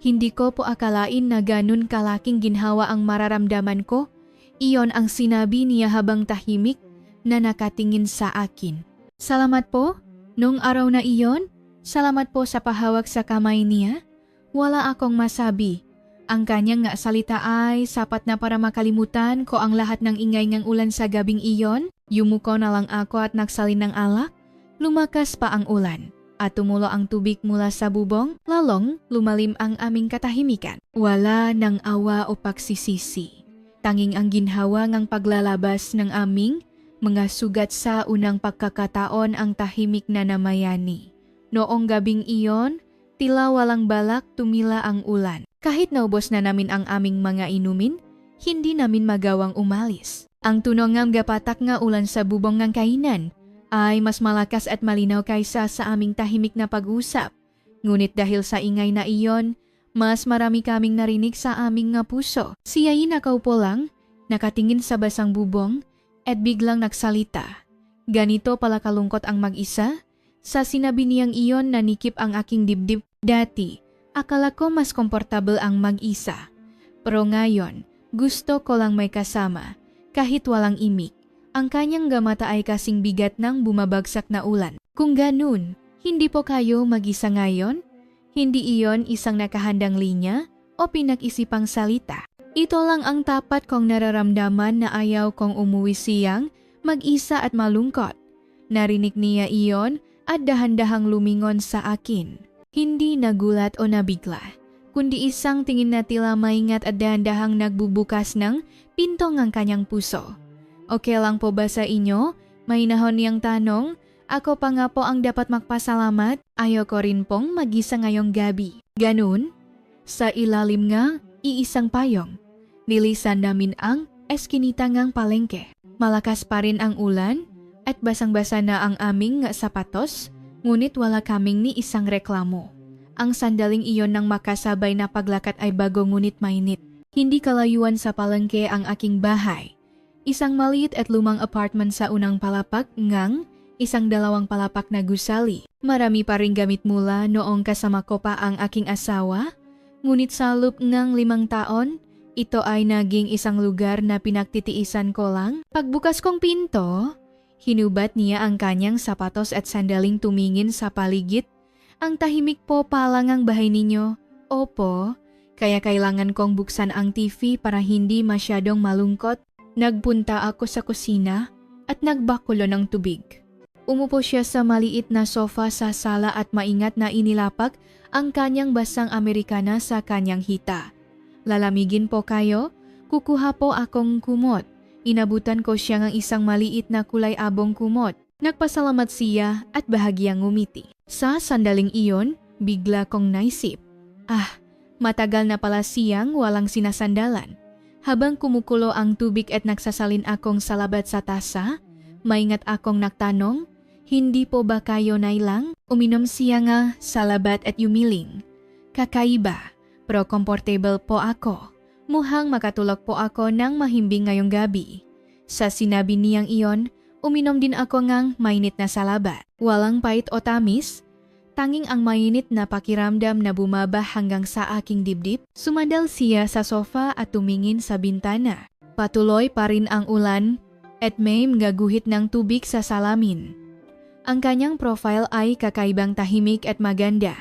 S1: Hindi ko po akalain na ganun kalaking ginhawa ang mararamdaman ko. Iyon ang sinabi niya habang tahimik na nakatingin sa akin. Salamat po, nung araw na iyon, salamat po sa pahawak sa kamay niya. Wala akong masabi. Ang kanyang nga salita ay sapat na para makalimutan ko ang lahat ng ingay ng ulan sa gabing iyon. Yumuko na lang ako at nagsalin ng alak. Lumakas pa ang ulan at tumulo ang tubig mula sa bubong. Lalong lumalim ang aming katahimikan. Wala ng awa o pagsisisi. Tanging ang ginhawa ng paglalabas ng aming mga sugat sa unang pagkakataon ang tahimik na namayani. Noong gabing iyon, tila walang balak tumila ang ulan. Kahit naubos na namin ang aming mga inumin, hindi namin magawang umalis. Ang tunog ng gapatak nga ulan sa bubong ng kainan ay mas malakas at malinaw kaysa sa aming tahimik na pag-usap. Ngunit dahil sa ingay na iyon, mas marami kaming narinig sa aming nga puso. Siya'y nakaupo lang, nakatingin sa basang bubong at biglang nagsalita. Ganito pala kalungkot ang mag-isa? Sa sinabi niyang iyon nanikip ang aking dibdib. Dati, akala ko mas komportable ang mag-isa. Pero ngayon, gusto ko lang may kasama, kahit walang imik. Ang kanyang gamata ay kasing bigat ng bumabagsak na ulan. Kung ganun, hindi po kayo mag-isa ngayon? Hindi iyon isang nakahandang linya o pinag-isipang salita. Ito lang ang tapat kong nararamdaman na ayaw kong umuwi siyang mag-isa at malungkot. Narinig niya iyon at dahan-dahang lumingon sa akin. Hindi nagulat o nabigla, kundi isang tingin na tila maingat at dahan-dahang nagbubukas ng pinto ng kanyang puso. Okay lang po ba sa inyo? Mahinahon niyang tanong. Ako pa nga po ang dapat magpasalamat. Ayoko rin pong mag-isa ngayong gabi. Ganun? Sa ilalim nga, iisang payong. Nilisan namin ang eskinita ngang palengke. Malakas pa rin ang ulan at basang-basa na ang aming sapatos. Ngunit wala kaming ni isang reklamo. Ang sandaling iyon ng makasabay na paglakat ay bago ngunit mainit. Hindi kalayuan sa palengke ang aking bahay. Isang maliit at lumang apartment sa unang palapak ngang isang dalawang palapak na gusali. Marami pa ring gamit mula noong kasama ko pa ang aking asawa. Ngunit sa loob ng 5 taon, ito ay naging isang lugar na pinagtitiisan ko lang. Pagbukas kong pinto, hinubat niya ang kanyang sapatos at sandaling tumingin sa paligid. Ang tahimik po palang ang bahay ninyo. Opo, kaya kailangan kong buksan ang TV para hindi masyadong malungkot. Nagpunta ako sa kusina at nagbakulo ng tubig. Umupo siya sa maliit na sofa sa sala at maingat na inilapag ang kanyang basang Amerikana sa kanyang hita. Lalamigin po kayo? Kukuha po akong kumot. Inabutan ko siya ng isang maliit na kulay abong kumot. Nagpasalamat siya at bahagyang ngumiti. Sa sandaling iyon, Bigla kong naisip, matagal na pala siyang walang sinasandalan. Habang kumukulo ang tubig at nagsasalin akong salabat sa tasa, maingat akong nagtanong, hindi po ba kayo nailang? Uminom siya nga salabat at yumiling. Kakaiba, pero comfortable po ako. Mukhang makatulog po ako ng mahimbing ngayong gabi. Sa sinabi niyang iyon, uminom din ako ngang mainit na salabat. Walang pait o tamis, tanging ang mainit na pakiramdam na bumaba hanggang sa aking dibdib. Sumandal siya sa sofa at tumingin sa bintana. Patuloy pa rin ang ulan at may gaguhit ng tubig sa salamin. Ang kanyang profile ay kakaibang tahimik at maganda.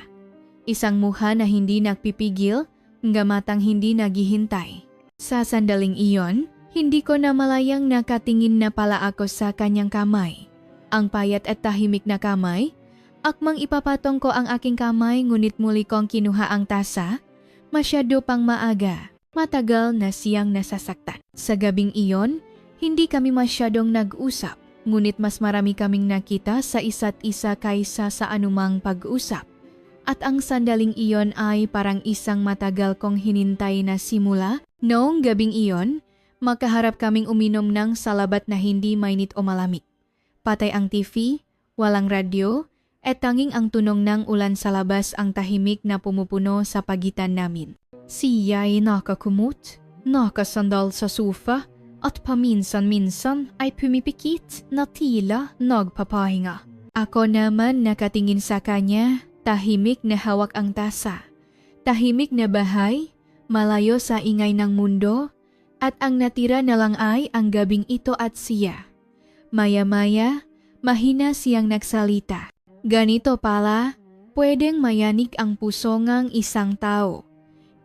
S1: Isang mukha na hindi nagpipigil, gamatang hindi naghihintay. Sa sandaling iyon, hindi ko na malayang nakatingin na pala ako sa kanyang kamay. Ang payat at tahimik na kamay, akmang ipapatong ko ang aking kamay ngunit muli kong kinuha ang tasa, masyado pang maaga, matagal na siyang nasasaktan. Sa gabing iyon, hindi kami masyadong nag-usap, ngunit mas marami kaming nakita sa isa't isa kaysa sa anumang pag-usap. At ang sandaling iyon ay parang isang matagal kong hinintay na simula. Noong gabing iyon, makaharap kaming uminom ng salabat na hindi mainit o malamig. Patay ang TV, walang radyo, at tanging ang tunog ng ulan sa labas ang tahimik na pumupuno sa pagitan namin. Siya ay nakakumot, nakasandal sa sofa, at paminsan-minsan ay pumipikit na tila nagpapahinga. Ako naman nakatingin sa kanya, tahimik na hawak ang tasa. Tahimik na bahay, malayo sa ingay ng mundo, at ang natira na lang ay ang gabing ito at siya. Maya-maya, mahina siyang nagsalita. Ganito pala, pwedeng mayanig ang puso ng isang tao.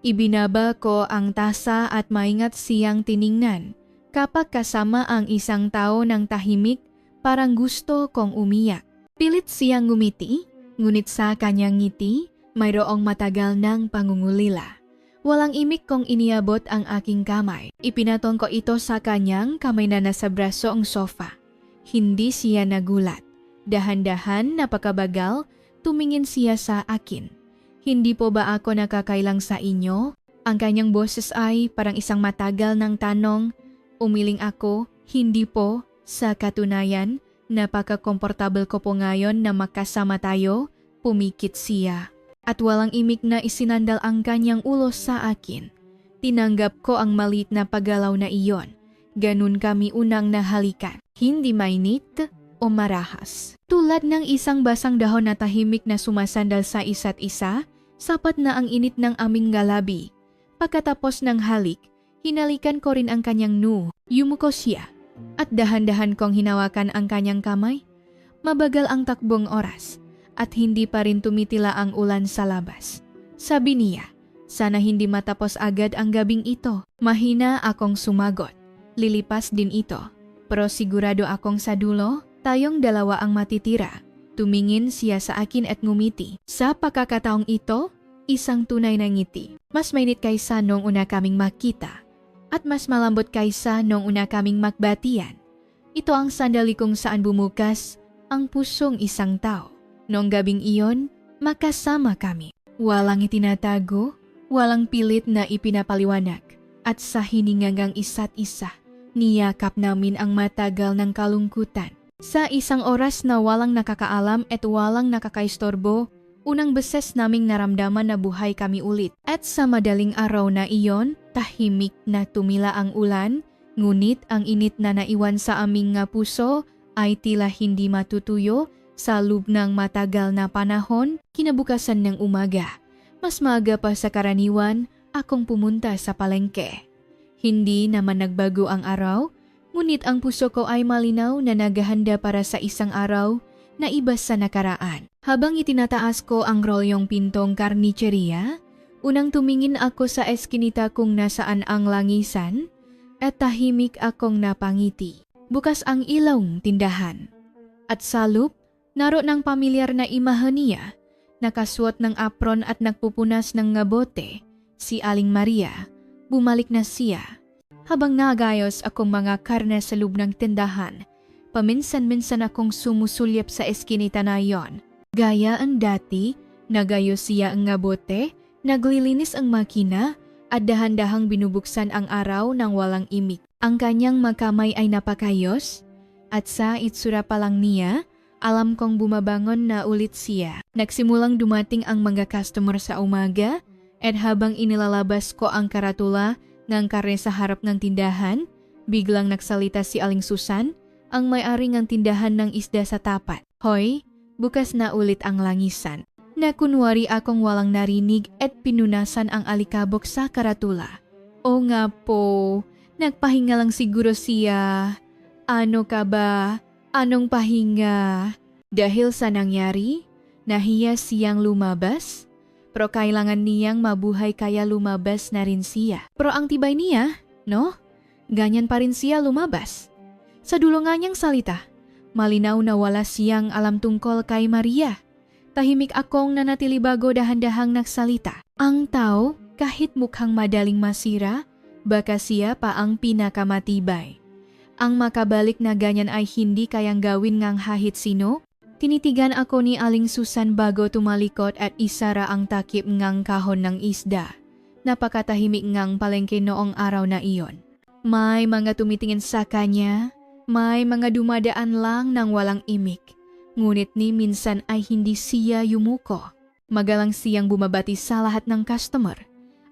S1: Ibinaba ko ang tasa at maingat siyang tiningnan. Kapag kasama ang isang tao ng tahimik, parang gusto kong umiyak. Pilit siyang ngumiti, ngunit sa kanyang ngiti, mayroong matagal ng pangungulila. Walang imik kong iniabot ang aking kamay. Ipinatong ko ito sa kanyang kamay na nasa braso ang sofa. Hindi siya nagulat. Dahan-dahan, napakabagal, tumingin siya sa akin. Hindi po ba ako nakakailang sa inyo? Ang kanyang boses ay parang isang matagal ng tanong. Umiling ako, hindi po. Sa katunayan, napaka-komportable ko po ngayon na makasama tayo. Pumikit siya. At walang imik na isinandal ang kanyang ulo sa akin. Tinanggap ko ang maliit na paggalaw na iyon. Ganun kami unang nahalikan. Hindi mainit o marahas. Tulad ng isang basang dahon na tahimik na sumasandal sa isa't isa, sapat na ang init ng aming galabi. Pagkatapos ng halik, hinalikan ko rin ang kanyang noo. Yumuko siya at dahan-dahan kong hinawakan ang kanyang kamay. Mabagal ang takbong oras at hindi pa rin tumitila ang ulan sa labas. Sabi niya, sana hindi matapos agad ang gabing ito. Mahina akong sumagot. Lilipas din ito. Pero sigurado akong sa dulo, tayong dalawa ang matitira. Tumingin siya sa akin at ngumiti. Sa pagkakataong ito, isang tunay na ngiti. Mas mainit kaysa noong una kaming makita. At mas malambot kaysa noong una kaming makbatian. Ito ang sandali kung saan bumukas ang pusong isang tao. Noong gabing iyon, makasama kami. Walang itinatago, walang pilit na ipinapaliwanag. At sa hiningangang isa't isa, niyakap namin ang matagal ng kalungkutan. Sa isang oras na walang nakakaalam at walang nakakaistorbo, unang beses naming naramdaman na buhay kami ulit. At sa madaling araw na iyon, tahimik na tumila ang ulan, ngunit ang init na naiwan sa aming nga puso ay tila hindi matutuyo sa loob ng matagal na panahon. Kinabukasan ng umaga, mas maaga pa sa karaniwan, akong pumunta sa palengke. Hindi naman nagbago ang araw, ngunit ang puso ko ay malinaw na naghahanda para sa isang araw na iba sa nakaraan. Habang itinataas ko ang rolyong pintong karnicheria, unang tumingin ako sa eskinita kung nasaan ang langisan at tahimik akong napangiti. Bukas ang ilawng tindahan. At sa loob, naroon ng pamilyar na imahe niya, nakasuot ng apron at nagpupunas ng ngabote, si Aling Maria. Bumalik na siya. Habang nagayos akong mga karne sa loob ng tindahan, paminsan-minsan akong sumusulyap sa eskinita na yon. Gaya ang dati, Nagayo siya ang nga bote, naglilinis ang makina, at dahan-dahang binubuksan ang araw ng walang imik. Ang kanyang makamay ay napakayos, at sa itsura pa lang niya, alam kong bumabangon na ulit siya. Nagsimulang dumating ang mga customer sa umaga, at habang inilalabas ko ang karatula ng karne sa harap ng tindahan, biglang nagsalita si Aling Susan, ang may-ari ng tindahan ng isda sa tapat. Hoy, bukas na ulit ang langisan. Na kunwari akong walang narinig at pinunasan ang alikabok sa karatula. O nga po, nagpahinga lang siguro siya. Ano ka ba? Anong pahinga? Dahil sa nangyari, nahiya siyang lumabas. Pero kailangan niyang mabuhay kaya lumabas na rin siya. Pero ang tibay niya, no? Ganyan pa rin siya lumabas. Sa dulo nga niyang salita, malinaw na wala siyang alam tungkol kay Maria. Tahimik akong nanatili bago dahan-dahang nagsalita. Ang tao, kahit mukhang madaling masira, baka siya pa ang pinakamatibay. Ang makabalik na ganyan ay hindi kayang gawin ngang hahit sino. Tinitigan ako ni Aling Susan bago tumalikot at isara ang takip ngang kahon ng isda. Napakatahimik ngang palengke noong araw na iyon. May mga tumitingin sa kanya, may mga dumadaan lang ng walang imik. Ngunit ni minsan ay hindi siya yumuko. Magalang siyang bumabati sa lahat ng customer.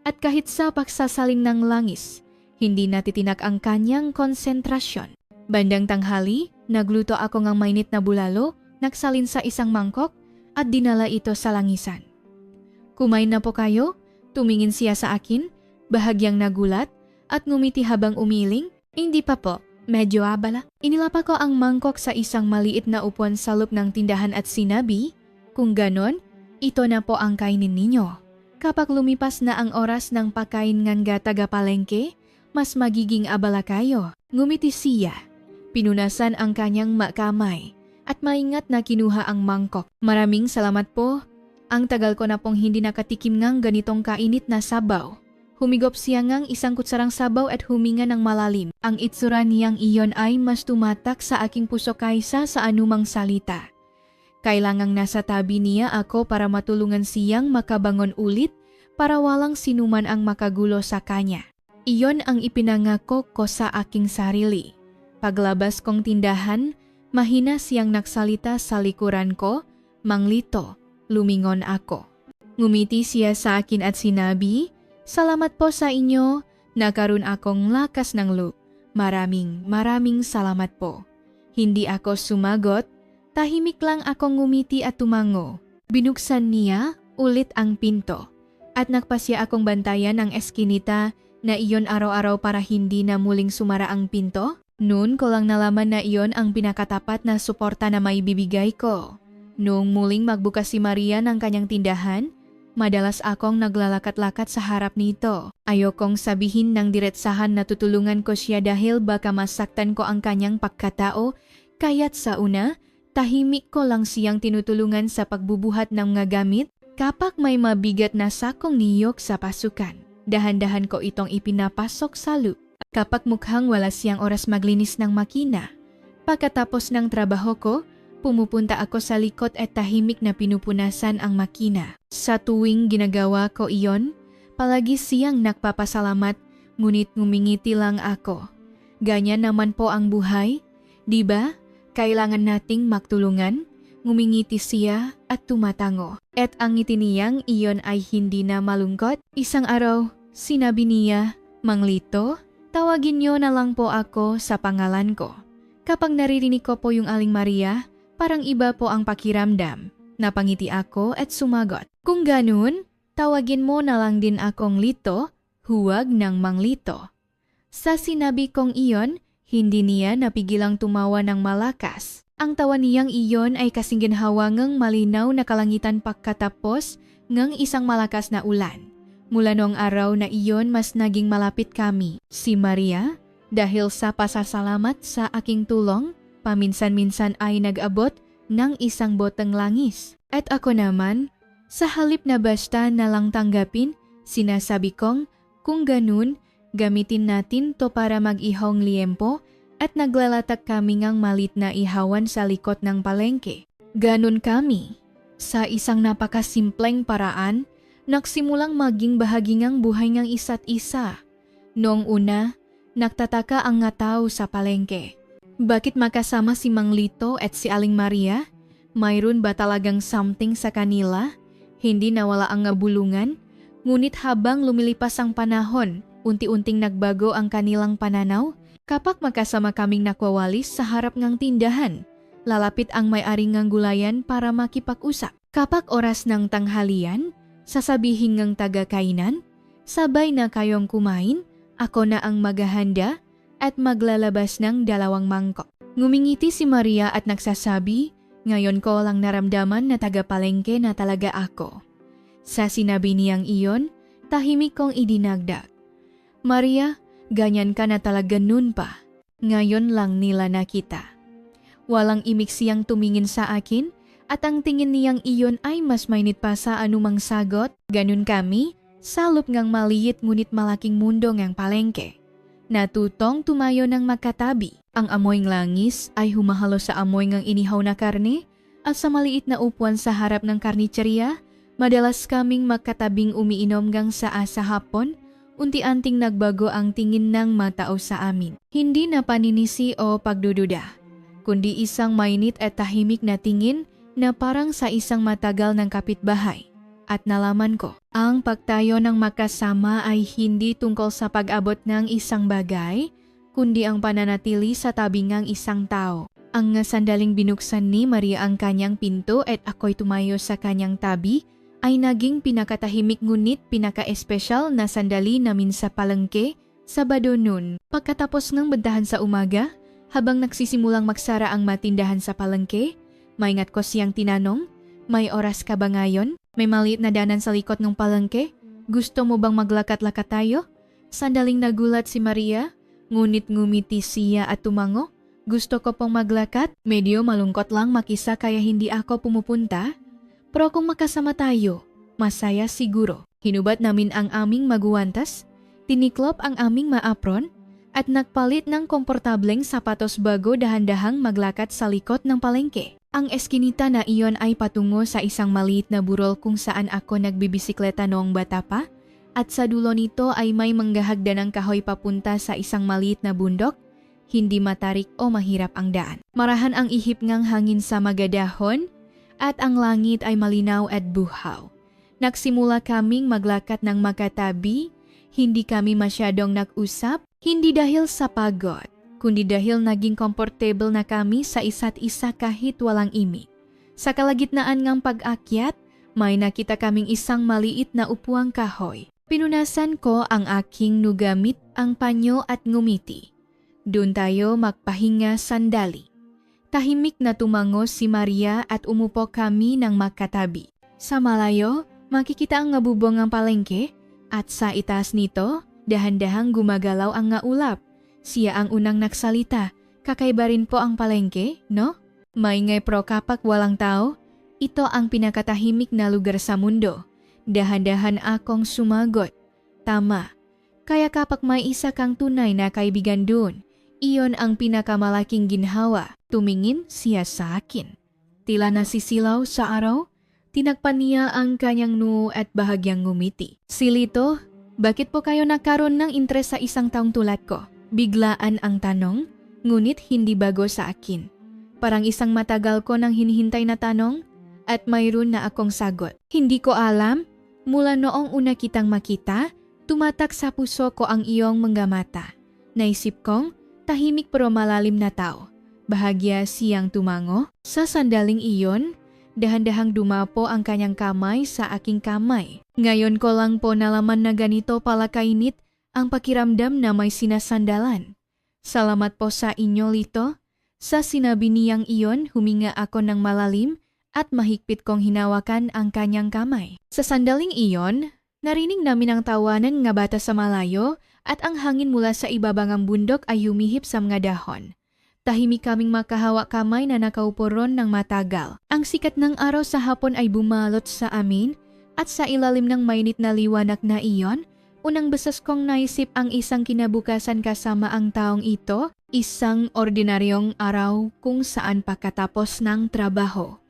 S1: At kahit sa pagsasaling ng langis, hindi natitinak ang kanyang konsentrasyon. Bandang tanghali, nagluto ako ng mainit na bulalo, nagsalin sa isang mangkok, at dinala ito sa langisan. Kumain na po kayo? Tumingin siya sa akin, bahagyang nagulat, at ngumiti habang umiling. Hindi pa po. Medyo abala. Inilapa ko ang mangkok sa isang maliit na upuan sa loob ng tindahan at sinabi, kung ganon, ito na po ang kainin ninyo. Kapag lumipas na ang oras ng pagkain ng taga-palengke, mas magiging abala kayo. Ngumiti siya. Pinunasan ang kanyang makamay at maingat na kinuha ang mangkok. Maraming salamat po. Ang tagal ko na pong hindi nakatikim ng ganitong kainit na sabaw. Humigop siya ngang isang kutsarang sabaw at huminga ng malalim. Ang itsura niyang iyon ay mas tumatak sa aking puso kaysa sa anumang salita. Kailangang nasa tabi niya ako para matulungan siyang makabangon ulit para walang sinuman ang makagulo sa kanya. Iyon ang ipinangako ko sa aking sarili. Paglabas kong tindahan, mahina siyang nagsalita sa likuran ko, manglito, lumingon ako. Ngumiti siya sa akin at sinabi, salamat po sa inyo, nagkaroon akong lakas ng loob. Maraming salamat po. Hindi ako sumagot, tahimik lang akong ngumiti at tumango. Binuksan niya ulit ang pinto at nagpasya akong bantayan ang eskinita na iyon araw-araw para hindi na muling sumara ang pinto. Noon ko lang nalaman na iyon ang pinakatapat na suporta na may bibigay ko. Noong muling magbukas si Maria ng kanyang tindahan, madalas akong naglalakat-lakat sa harap nito. Ayokong sabihin ng diretsahan na tutulungan ko siya dahil baka masaktan ko ang kanyang pagkatao, kaya't sa una, tahimik ko lang siyang tinutulungan sa pagbubuhat ng mga gamit kapag may mabigat na sakong niyok sa pasukan. Dahan-dahan ko itong ipinapasok sa loop. Kapag mukhang wala siyang oras maglinis ng makina. Pagkatapos ng trabaho ko, pumupunta ako sa likod at tahimik na pinupunasan ang makina. Sa tuwing ginagawa ko iyon, palagi siyang nagpapasalamat, ngunit ngumingiti lang ako. Ganyan naman po ang buhay, di ba? Kailangan nating magtulungan. Ngumingiti siya at tumatango. At ang ngiti niyang iyon ay hindi na malungkot. Isang araw, sinabi niya, Manglito, tawagin niyo na lang po ako sa pangalan ko. Kapag naririnig ko po yung Aling Maria, parang iba po ang pakiramdam. Napangiti ako at sumagot. Kung ganun, tawagin mo na lang din akong Lito, huwag ng Manglito. Sa sinabi kong iyon, hindi niya napigilang tumawa ng malakas. Ang tawa niyang iyon ay kasing ginhawa ngang malinaw na kalangitan pagkatapos ngang isang malakas na ulan. Mula noong araw na iyon mas naging malapit kami. Si Maria, dahil sa pasasalamat sa aking tulong, paminsan-minsan ay nag-abot ng isang boteng langis. At ako naman, sa halip na basta na lang tanggapin, sinasabi kong, kung ganun, gamitin natin to para mag-ihong liempo at naglalatak kami ngang malit na ihawan sa likod ng palengke. Ganun kami. Sa isang napakasimpleng paraan, nagsimulang maging bahagi ngang buhay ngang isa't isa. Noong una, nagtataka ang nga tao sa palengke. Bakit makasama si Mang Lito at si Aling Maria? Mayroon ba talagang something sa kanila? Hindi nawala ang nga bulungan? Ngunit habang lumilipas ang panahon, unti-unting nagbago ang kanilang pananaw. Kapag makasama kaming nakwawalis sa harap ngang tindahan, lalapit ang may-ari ngang gulayan para makipag-usap. Kapag oras ng tanghalian, sasabihin ngang taga-kainan, sabay na kayong kumain, ako na ang maghahanda at maglalabas ng 2 mangkok. Ngumingiti si Maria at nagsasabi, ngayon ko lang naramdaman na taga-palengke na talaga ako. Sa sinabi niyang iyon, tahimik kong idinagdag. Maria, ganyan ka na talaga nun pa. Ngayon lang nila nakita. Walang imik siyang tumingin sa akin at ang tingin niyang iyon ay mas mainit pa sa anumang sagot. Ganun kami, salop ngang maliit ngunit malaking mundo ngang palengke. Natutong tumayo ng makatabi. Ang amoy ng langis ay humahalo sa amoy ng inihaw na karne at sa maliit na upuan sa harap ng karnicherya, madalas kaming magkatabing umiinom gang sa hapon. Unti-anting nagbago ang tingin ng matao sa amin. Hindi na paninisi o pagdududa, kundi isang mainit at tahimik na tingin na parang sa isang matagal ng kapitbahay. At nalaman ko, ang pagtayo ng makasama ay hindi tungkol sa pag-abot ng isang bagay, kundi ang pananatili sa tabi ng isang tao. Ang sandaling binuksan ni Maria ang kanyang pinto at ako'y tumayo sa kanyang tabi, ay naging pinakatahimik ngunit pinaka-espesyal na sandali namin sa palengke, Sabado noon. Pagkatapos ng bandahan sa umaga, habang nagsisimulang magsara ang matindahan sa palengke, maingat ko siyang tinanong, may oras ka ba ngayon? May maliit na danan sa likod ng palengke? Gusto mo bang maglakat-lakat tayo? Sandaling nagulat si Maria, ngunit ngumiti siya at tumango. Gusto ko pong maglakat, medyo malungkot lang makisa kaya hindi ako pumupunta. Pero kung makasama tayo, masaya siguro. Hinubat namin ang aming maguwantas, tiniklop ang aming maapron, at nagpalit ng komportableng sapatos bago dahan-dahang maglakat sa likod ng palengke. Ang eskinita na iyon ay patungo sa isang maliit na burol kung saan ako nagbibisikleta noong bata pa, at sa dulo nito ay may manggahagda ng kahoy papunta sa isang maliit na bundok, hindi matarik o mahirap ang daan. Marahan ang ihip ngang hangin sa magadahon, at ang langit ay malinaw at buhaw. Nagsimula kaming maglakat ng magkatabi, hindi kami masyadong nag-usap, hindi dahil sa pagod, kundi dahil naging comfortable na kami sa isa't isa kahit walang imik. Sa kalagitnaan ng pag-akyat, may nakita kaming isang maliit na upuang kahoy. Pinunasan ko ang aking nugamit ang panyo at ngumiti. Doon tayo magpahinga sandali. Tahimik na tumango si Maria at umupo kami ng magkatabi. Sa malayo, makikita ang ngabubong ng palengke at sa itaas nito, dahan-dahang gumagalaw ang ngaulap. Siya ang unang nagsalita. Kakaiba rin po ang palengke, no? Maingay pro kapag walang tao, ito ang pinakatahimik na lugar sa mundo. Dahan-dahan akong sumagot. Tama. Kaya kapag may isa kang tunay na kaibigan doon, iyon ang pinakamalaking ginhawa. Tumingin siya sa akin. Tila nasisilaw sa araw, tinagpan niya ang kanyang noo at bahagyang ngumiti. Si Lito, bakit po kayo nagkaroon ng interes sa isang taong tulad ko? Biglaan ang tanong, ngunit hindi bago sa akin. Parang isang matagal ko nang hinihintay na tanong at mayroon na akong sagot. Hindi ko alam, mula noong una kitang makita, tumatak sa puso ko ang iyong mga mata. Naisip kong, tahimik pero malalim na tao. Bahagya siyang tumango. Sa sandaling iyon, dahan-dahang dumapo ang kanyang kamay sa aking kamay. Ngayon ko lang po nalaman na ganito pala kainit ang pakiramdam na may sinasandalan. Salamat po sa inyo, Lito. Sa sinabi niyang iyon, huminga ako ng malalim at mahigpit kong hinawakan ang kanyang kamay. Sa sandaling iyon, narinig namin ang tawanan ng bata sa malayo at ang hangin mula sa ibabangang bundok ay humihip sa mga dahon. Tahimik kaming makahawak kamay na nakaupo ron ng matagal. Ang sikat ng araw sa hapon ay bumalot sa amin at sa ilalim ng mainit na liwanag na iyon, unang beses kong naisip ang isang kinabukasan kasama ang taong ito, isang ordinaryong araw kung saan pagkatapos ng trabaho.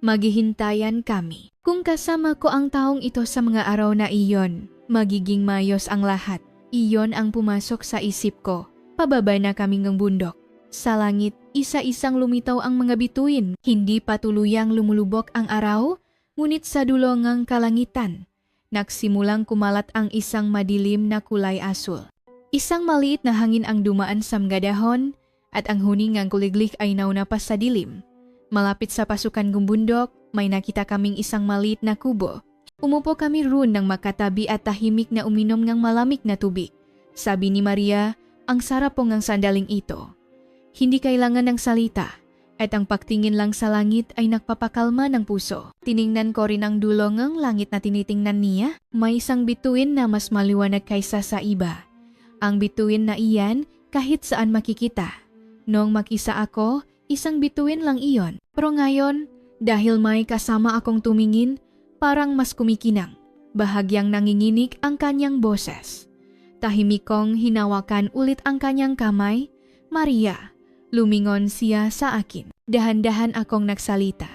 S1: Maghihintayan kami. Kung kasama ko ang taong ito sa mga araw na iyon, magiging mayos ang lahat. Iyon ang pumasok sa isip ko. Pababa na kami ng bundok. Sa langit, isa-isang lumitaw ang mga bituin. Hindi pa tuluyang lumulubok ang araw, ngunit sa dulo ng kalangitan, nagsimulang kumalat ang isang madilim na kulay asul. Isang maliit na hangin ang dumaan sa mga dahon, at ang huning ng kuliglik ay nauna pa sa dilim. Malapit sa pasukan ng bundok, may nakita kaming isang maliit na kubo. Umupo kami roon ng makatabi at tahimik na uminom ng malamig na tubig. Sabi ni Maria, ang sarap po ng sandaling ito. Hindi kailangan ng salita, at ang pagtingin lang sa langit ay nagpapakalma ng puso. Tiningnan ko rin ang dulo ng langit na tinitingnan niya. May isang bituin na mas maliwanag kaysa sa iba. Ang bituin na iyan kahit saan makikita. Noong makisa ako, isang bituin lang iyon. Pero ngayon, dahil may kasama akong tumingin, parang mas kumikinang. Bahagyang nanginginig ang kanyang boses. Tahimik kong hinawakan ulit ang kanyang kamay. Maria, lumingon siya sa akin. Dahan-dahan akong nagsalita.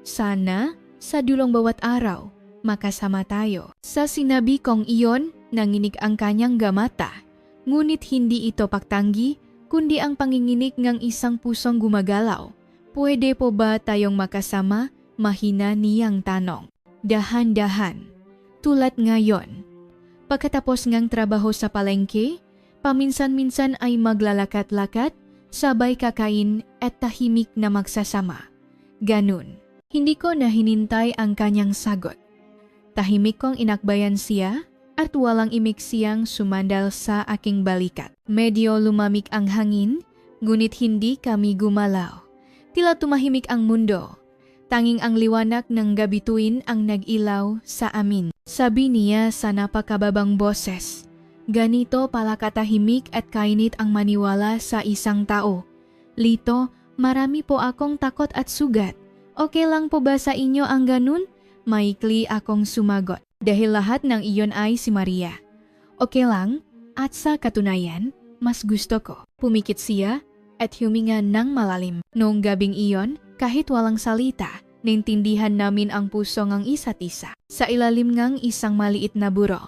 S1: Sana, sa dulong bawat araw, makasama tayo. Sa sinabi kong iyon, nanginig ang kanyang gamata. Ngunit hindi ito pagtanggi, kundi ang panginginig ng isang pusong gumagalaw. Pwede po ba tayong makasama? Mahina niyang tanong. Dahan-dahan. Tulad ngayon. Pagkatapos ngang trabaho sa palengke, paminsan-minsan ay maglalakat-lakat, sabay kakain at tahimik na magsasama. Ganun. Hindi ko na hinintay ang kanyang sagot. Tahimik kong inakbayan siya at walang imik siyang sumandal sa aking balikat. Medyo lumamig ang hangin, ngunit hindi kami gumalaw. Tila tumahimik ang mundo. Tanging ang liwanag ng gabituin ang nag-ilaw sa amin. Sabi niya sa napakababang boses, ganito pala katahimik at kainit ang maniwala sa isang tao. Lito, marami po akong takot at sugat. Okay lang po ba sa inyo ang ganun? Maikli akong sumagot. Dahil lahat ng iyon ay si Maria. Okay lang, at sa katunayan, mas gusto ko. Pumikit siya at huminga ng malalim. Noong gabing iyon, kahit walang salita, naintindihan namin ang puso ng isa't isa. Sa ilalim ng isang maliit na buro,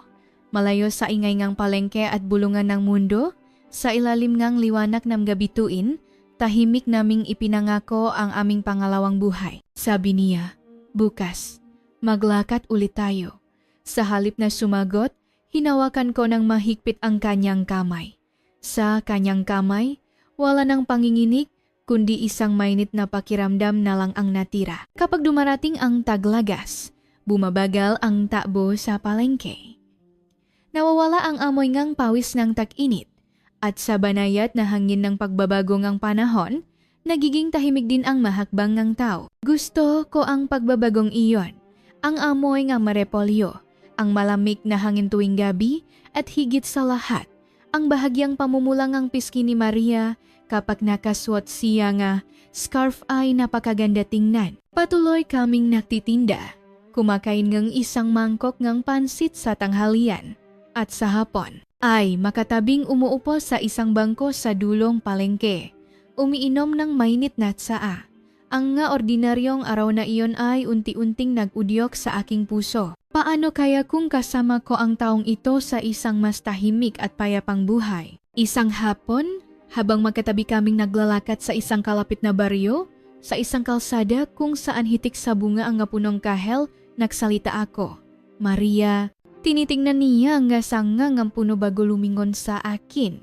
S1: malayo sa ingay ng palengke at bulungan ng mundo, sa ilalim ng liwanag ng gabituin, tahimik naming ipinangako ang aming pangalawang buhay. Sabi niya, bukas, maglakad ulit tayo. Sa halip na sumagot, hinawakan ko ng mahigpit ang kanyang kamay. Sa kanyang kamay, wala nang panginginig, kundi isang mainit na pakiramdam na lang ang natira. Kapag dumarating ang taglagas, bumabagal ang takbo sa palengke. Nawawala ang amoy ngang pawis ng tag-init, at sa banayat na hangin ng pagbabago ng panahon, nagiging tahimik din ang mahakbang ng tao. Gusto ko ang pagbabagong iyon, ang amoy ng marepolyo, ang malamig na hangin tuwing gabi, at higit sa lahat, ang bahagyang pamumulang ng pisngi ni Maria kapag nakasuot siya nga scarf ay napakaganda tingnan. Patuloy kaming nagtitinda, kumakain ng isang mangkok ng pansit sa tanghalian, at sa hapon ay makatabing umuupo sa isang bangko sa dulong palengke, umiinom ng mainit na tsaa. Ang nga ordinaryong araw na iyon ay unti-unting nag-udyok sa aking puso. Paano kaya kung kasama ko ang taong ito sa isang mas tahimik at payapang buhay? Isang hapon, habang magkatabi kaming naglalakad sa isang kalapit na baryo, sa isang kalsada kung saan hitik sa bunga ang punong kahel, nagsalita ako. Maria, tinitingnan niya ang sangang ang puno bago lumingon sa akin.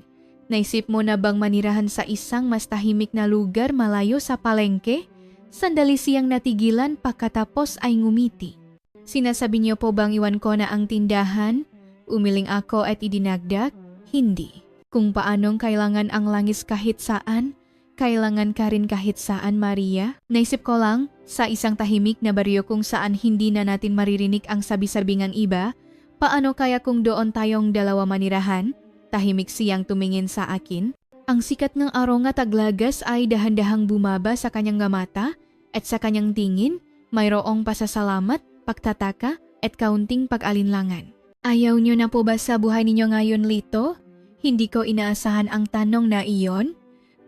S1: Naisip mo na bang manirahan sa isang mas tahimik na lugar malayo sa palengke? Sandali siyang natigilan pagkatapos ay ngumiti. Sinasabi niyo po bang iwan ko na ang tindahan? Umiling ako at idinagdag, hindi. Kung paanong kailangan ang langis kahit saan, kailangan ka rin kahit saan, Maria. Naisip ko lang, sa isang tahimik na baryo kung saan hindi na natin maririnig ang sabi-sabingang iba, paano kaya kung doon tayong dalawa manirahan? Tahimik siyang tumingin sa akin. Ang sikat ng araw nga taglagas ay dahan-dahang bumaba sa kanyang mata at sa kanyang tingin, mayroong pasasalamat, pagtataka at kaunting pag-alinlangan. Ayaw niyo na po ba sa buhay ninyo ngayon, Lito? Hindi ko inaasahan ang tanong na iyon,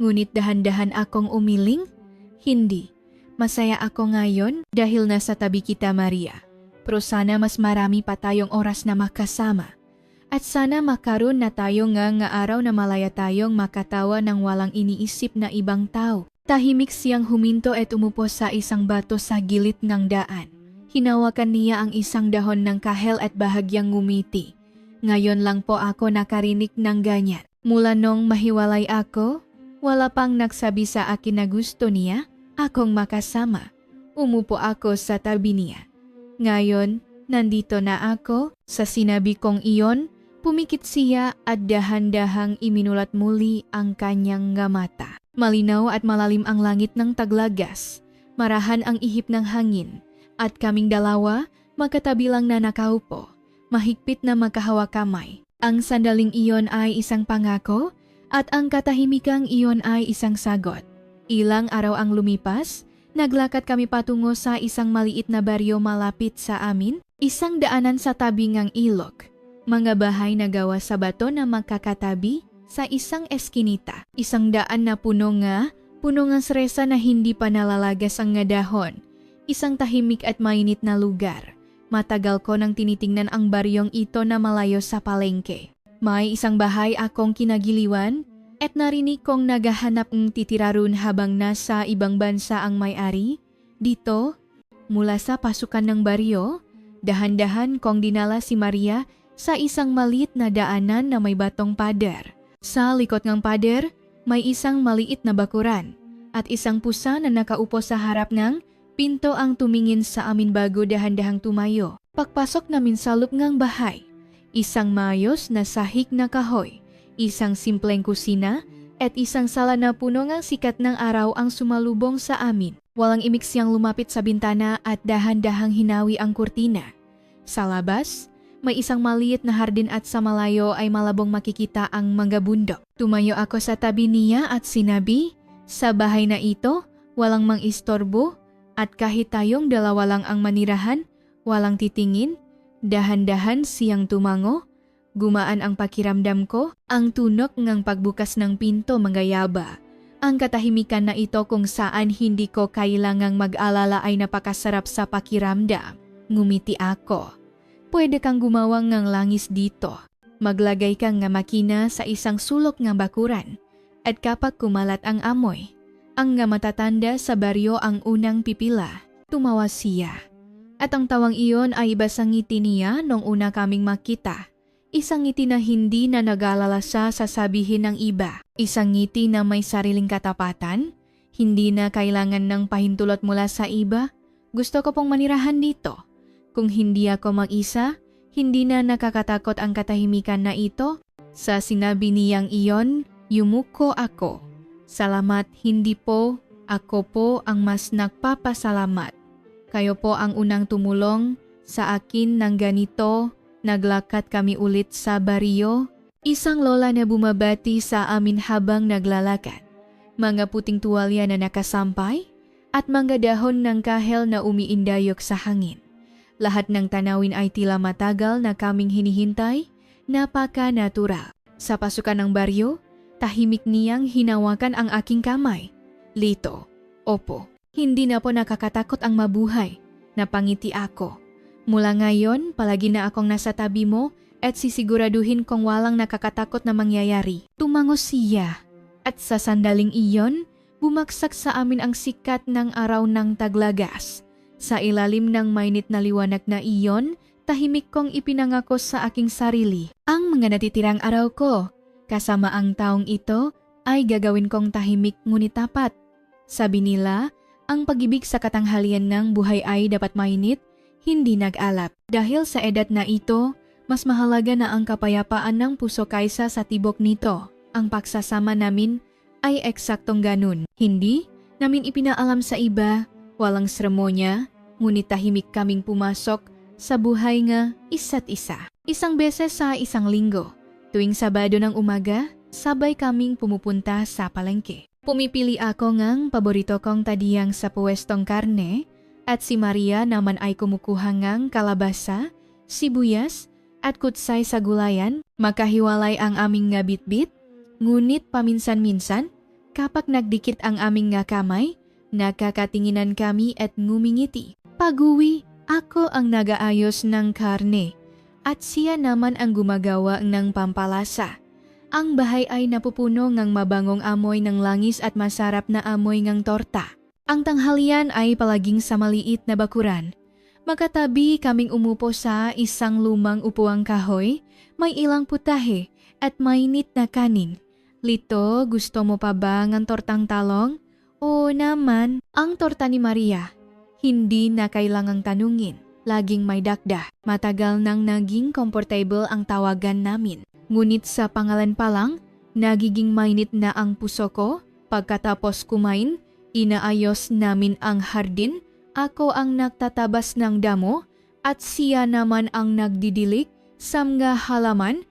S1: ngunit dahan-dahan akong umiling. Hindi. Masaya ako ngayon dahil nasa tabi kita, Maria. Pero sana mas marami pa tayong oras na makasama. At sana makaroon na tayo nga araw na malaya tayong makatawa ng walang iniisip na ibang tao. Tahimik siyang huminto at umupo sa isang bato sa gilid ng daan. Hinawakan niya ang isang dahon ng kahel at bahagyang ngumiti. Ngayon lang po ako nakarinig ng ganyan. Mula nung mahiwalay ako, wala pang nagsabi sa akin na gusto niya akong makasama. Umupo ako sa tabi niya. Ngayon, nandito na ako. Sa sinabi kong iyon, pumikit siya at dahan-dahang iminulat muli ang kanyang mata. Malinaw at malalim ang langit ng Taglagas. Marahan ang ihip ng hangin. At kaming dalawa, magkatabi lang na nakaupo. Mahigpit na magkahawak kamay. Ang sandaling iyon ay isang pangako at ang katahimikang iyon ay isang sagot. Ilang araw ang lumipas, naglakad kami patungo sa isang maliit na baryo malapit sa amin, isang daanan sa tabi ng ilog. Mga bahay na gawa sa bato na magkakatabi sa isang eskinita. Isang daan na puno ng sresa na hindi pa nalalagas ang dahon. Isang tahimik at mainit na lugar. Matagal ko nang tinitingnan ang baryong ito na malayo sa palengke. May isang bahay akong kinagiliwan at narinig kong naghahanap ng titirarun habang nasa ibang bansa ang may-ari. Dito, mula sa pasukan ng baryo, dahan-dahan kong dinala si Maria sa isang maliit na daanan na may batong pader. Sa likod ng pader, may isang maliit na bakuran at isang pusa na nakaupo sa harap ng pinto ang tumingin sa amin bago dahan-dahang tumayo. Pagpasok namin sa loob ng bahay, isang maayos na sahig na kahoy, isang simpleng kusina at isang sala na puno ng sikat ng araw ang sumalubong sa amin. Walang imik siyang lumapit sa bintana at dahan-dahang hinawi ang kurtina. Sa labas, may isang maliit na hardin at sa malayo ay malabong makikita ang mga bundok. Tumayo ako sa tabi niya at sinabi, sa bahay na ito, walang mang-istorbo at kahit tayong dalawa lang ang manirahan, walang titingin. Dahan-dahan siyang tumango. Gumaan ang pakiramdam ko, ang tunok ng pagbukas ng pinto manggayaba. Ang katahimikan na ito kung saan hindi ko kailangang mag-alala ay napakasarap sa pakiramdam. Ngumiti ako. Pwede kang gumawa ng langis dito. Maglagay kang nga makina sa isang sulok ng bakuran. At kapag kumalat ang amoy, ang nga matatanda sa baryo ang unang pipila. Tumawa siya. At ang tawang iyon ay iba sa ngiti niya nung una kaming makita. Isang ngiti na hindi na nag-alala sa sasabihin ng iba. Isang ngiti na may sariling katapatan. Hindi na kailangan ng pahintulot mula sa iba. Gusto ko pong manirahan dito. Kung hindi ako mag-isa, hindi na nakakatakot ang katahimikan na ito. Sa sinabi niyang iyon, yumuko ako. Salamat, hindi po. Ako po ang mas nagpapasalamat. Kayo po ang unang tumulong sa akin ng ganito. Naglakad kami ulit sa baryo. Isang lola na bumabati sa amin habang naglalakad. Mga puting tuwalya na nakasampay at mga dahon ng kahel na umiindayok sa hangin. Lahat ng tanawin ay tila matagal na kaming hinihintay, napaka-natural. Sa pasukan ng baryo, tahimik niyang hinawakan ang aking kamay. Lito, opo, hindi na po nakakatakot ang mabuhay. Napangiti ako. Mula ngayon, palagi na akong nasa tabi mo at sisiguraduhin kong walang nakakatakot na mangyayari. Tumango siya. At sa sandaling iyon, bumagsak sa amin ang sikat ng araw ng Taglagas. Sa ilalim ng mainit na liwanag na iyon, tahimik kong ipinangako sa aking sarili. Ang mga natitirang araw ko, kasama ang taong ito, ay gagawin kong tahimik ngunit tapat. Sabi nila, ang pag-ibig sa katanghalian ng buhay ay dapat mainit, hindi nag-alap. Dahil sa edad na ito, mas mahalaga na ang kapayapaan ng puso kaysa sa tibok nito. Ang pagsasama namin ay eksaktong ganun. Hindi namin ipinaalam sa iba, walang seremonya, ngunit tahimik kaming pumasok sa buhay nga isa't isa. Isang beses sa isang linggo, tuwing Sabado ng umaga, sabay kaming pumupunta sa palengke. Pumipili ako ngang paborito kong tadiyang sa puwestong karne at si Maria naman ay kumukuha ngang kalabasa, sibuyas at kutsay sa gulayan. Makahiwalay ang aming nga bitbit, ngunit paminsan-minsan kapag nagdikit ang aming nga kamay, Nakakatinginan kami at ngumingiti. Pag-uwi, ako ang nagaayos ng karne at siya naman ang gumagawa ng pampalasa. Ang bahay ay napupuno ng mabangong amoy ng langis at masarap na amoy ng torta. Ang tanghalian ay palaging sa maliit na bakuran. Magkatabi kaming umupo sa isang lumang upuang kahoy, may ilang putahe at mainit na kanin. Lito, gusto mo pa ba ng tortang talong? Oo naman, ang torta ni Maria. Hindi na kailangang tanungin, laging may dakda. Matagal nang naging comfortable ang tawagan namin. Ngunit sa pangalan pa lang, nagiging mainit na ang puso ko. Pagkatapos kumain, inaayos namin ang hardin. Ako ang nagtatabas ng damo at siya naman ang nagdidilik sa mga halaman.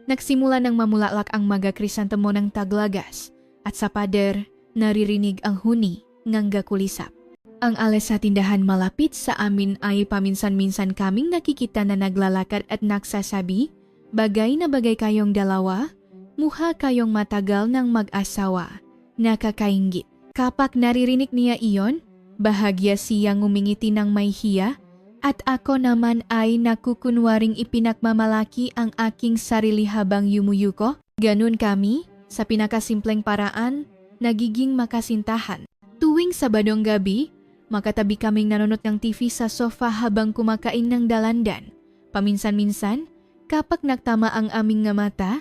S1: Nagsimula ng mamulaklak ang mga krisantemo ng taglagas at sa pader naririnig ang huni ng gakulisap. Ang alas sa tindahan malapit sa amin ay paminsan-minsan kaming nakikita na naglalakad at nagsasabi, bagay na bagay kayong dalawa, mukha kayong matagal ng mag-asawa, nakakainggit. Kapag naririnig niya iyon, bahagya siyang ngumingiti ng may hiya at ako naman ay nakukunwaring ipinagmamalaki ang aking sarili habang yumuyuko. Ganun kami, sa pinakasimpleng paraan, nagiging makasintahan. Tuwing Sabadong gabi, makatabi kaming nanonood ng TV sa sofa habang kumakain ng dalandan. Paminsan-minsan, kapag nagtama ang aming nga mata,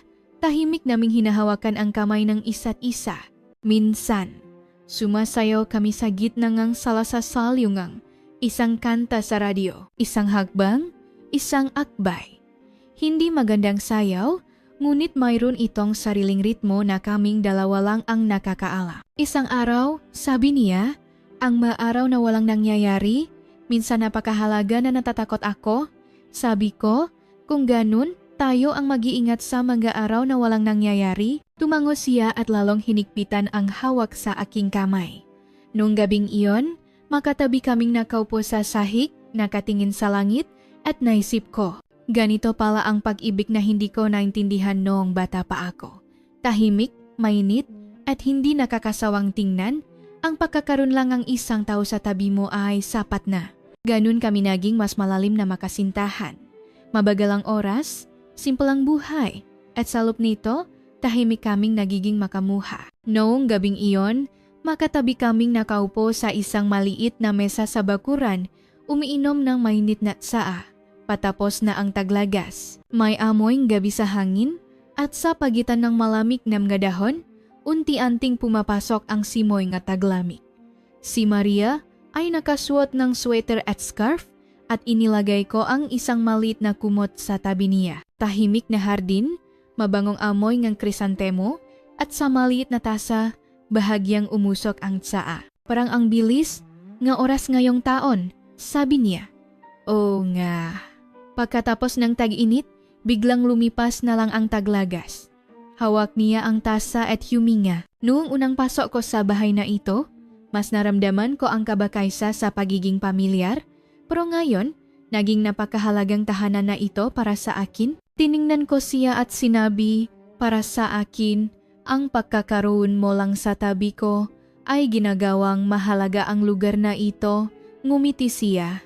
S1: tahimik naming hinahawakan ang kamay ng isa't isa. Minsan, sumasayaw kami sa gitna ng salasasalyungang isang kanta sa radyo, isang hakbang, isang akbay. Hindi magandang sayaw, ngunit mayroon itong sariling ritmo na kaming dalawa lang ang nakakaala. Isang araw, sabi niya, ang maaraw na walang nangyayari, minsan napakahalaga na natatakot ako. Sabi ko, kung ganun, tayo ang mag-iingat sa mga araw na walang nangyayari. Tumango siya at lalong hinigpitan ang hawak sa aking kamay. Noong gabing iyon, makatabi kaming nakaupo sa sahig, nakatingin sa langit at naisip ko, ganito pala ang pag-ibig na hindi ko naintindihan noong bata pa ako. Tahimik, mainit at hindi nakakasawang tingnan, ang pagkakaroon lang ng isang tao sa tabi mo ay sapat na. Ganun kami naging mas malalim na makasintahan. Mabagal ang oras, simple ang buhay, at sa loob nito, tahimik kaming nagiging makamuha. Noong gabing iyon, makatabi kaming nakaupo sa isang maliit na mesa sa bakuran, umiinom ng mainit na tsaa. Patapos na ang taglagas. May amoy gabi sa hangin at sa pagitan ng malamig na mga dahon, unti-anting pumapasok ang simoy nga taglamig. Si Maria ay nakasuot ng sweater at scarf at inilagay ko ang isang maliit na kumot sa tabi niya. Tahimik na hardin, mabangong amoy ng krisantemo at sa maliit na tasa, bahagyang umusok ang tsaa. Parang ang bilis nga oras ngayong taon, sabi niya. Oo nga. Pagkatapos ng tag-init, biglang lumipas na lang ang taglagas. Hawak niya ang tasa at huminga. Noong unang pasok ko sa bahay na ito, mas naramdaman ko ang kabakaysa sa pagiging pamilyar, pero ngayon, naging napakahalagang tahanan na ito para sa akin. Tiningnan ko siya at sinabi, para sa akin, ang pagkakaroon mo lang sa tabi ko ay ginagawang mahalaga ang lugar na ito. Ngumiti siya.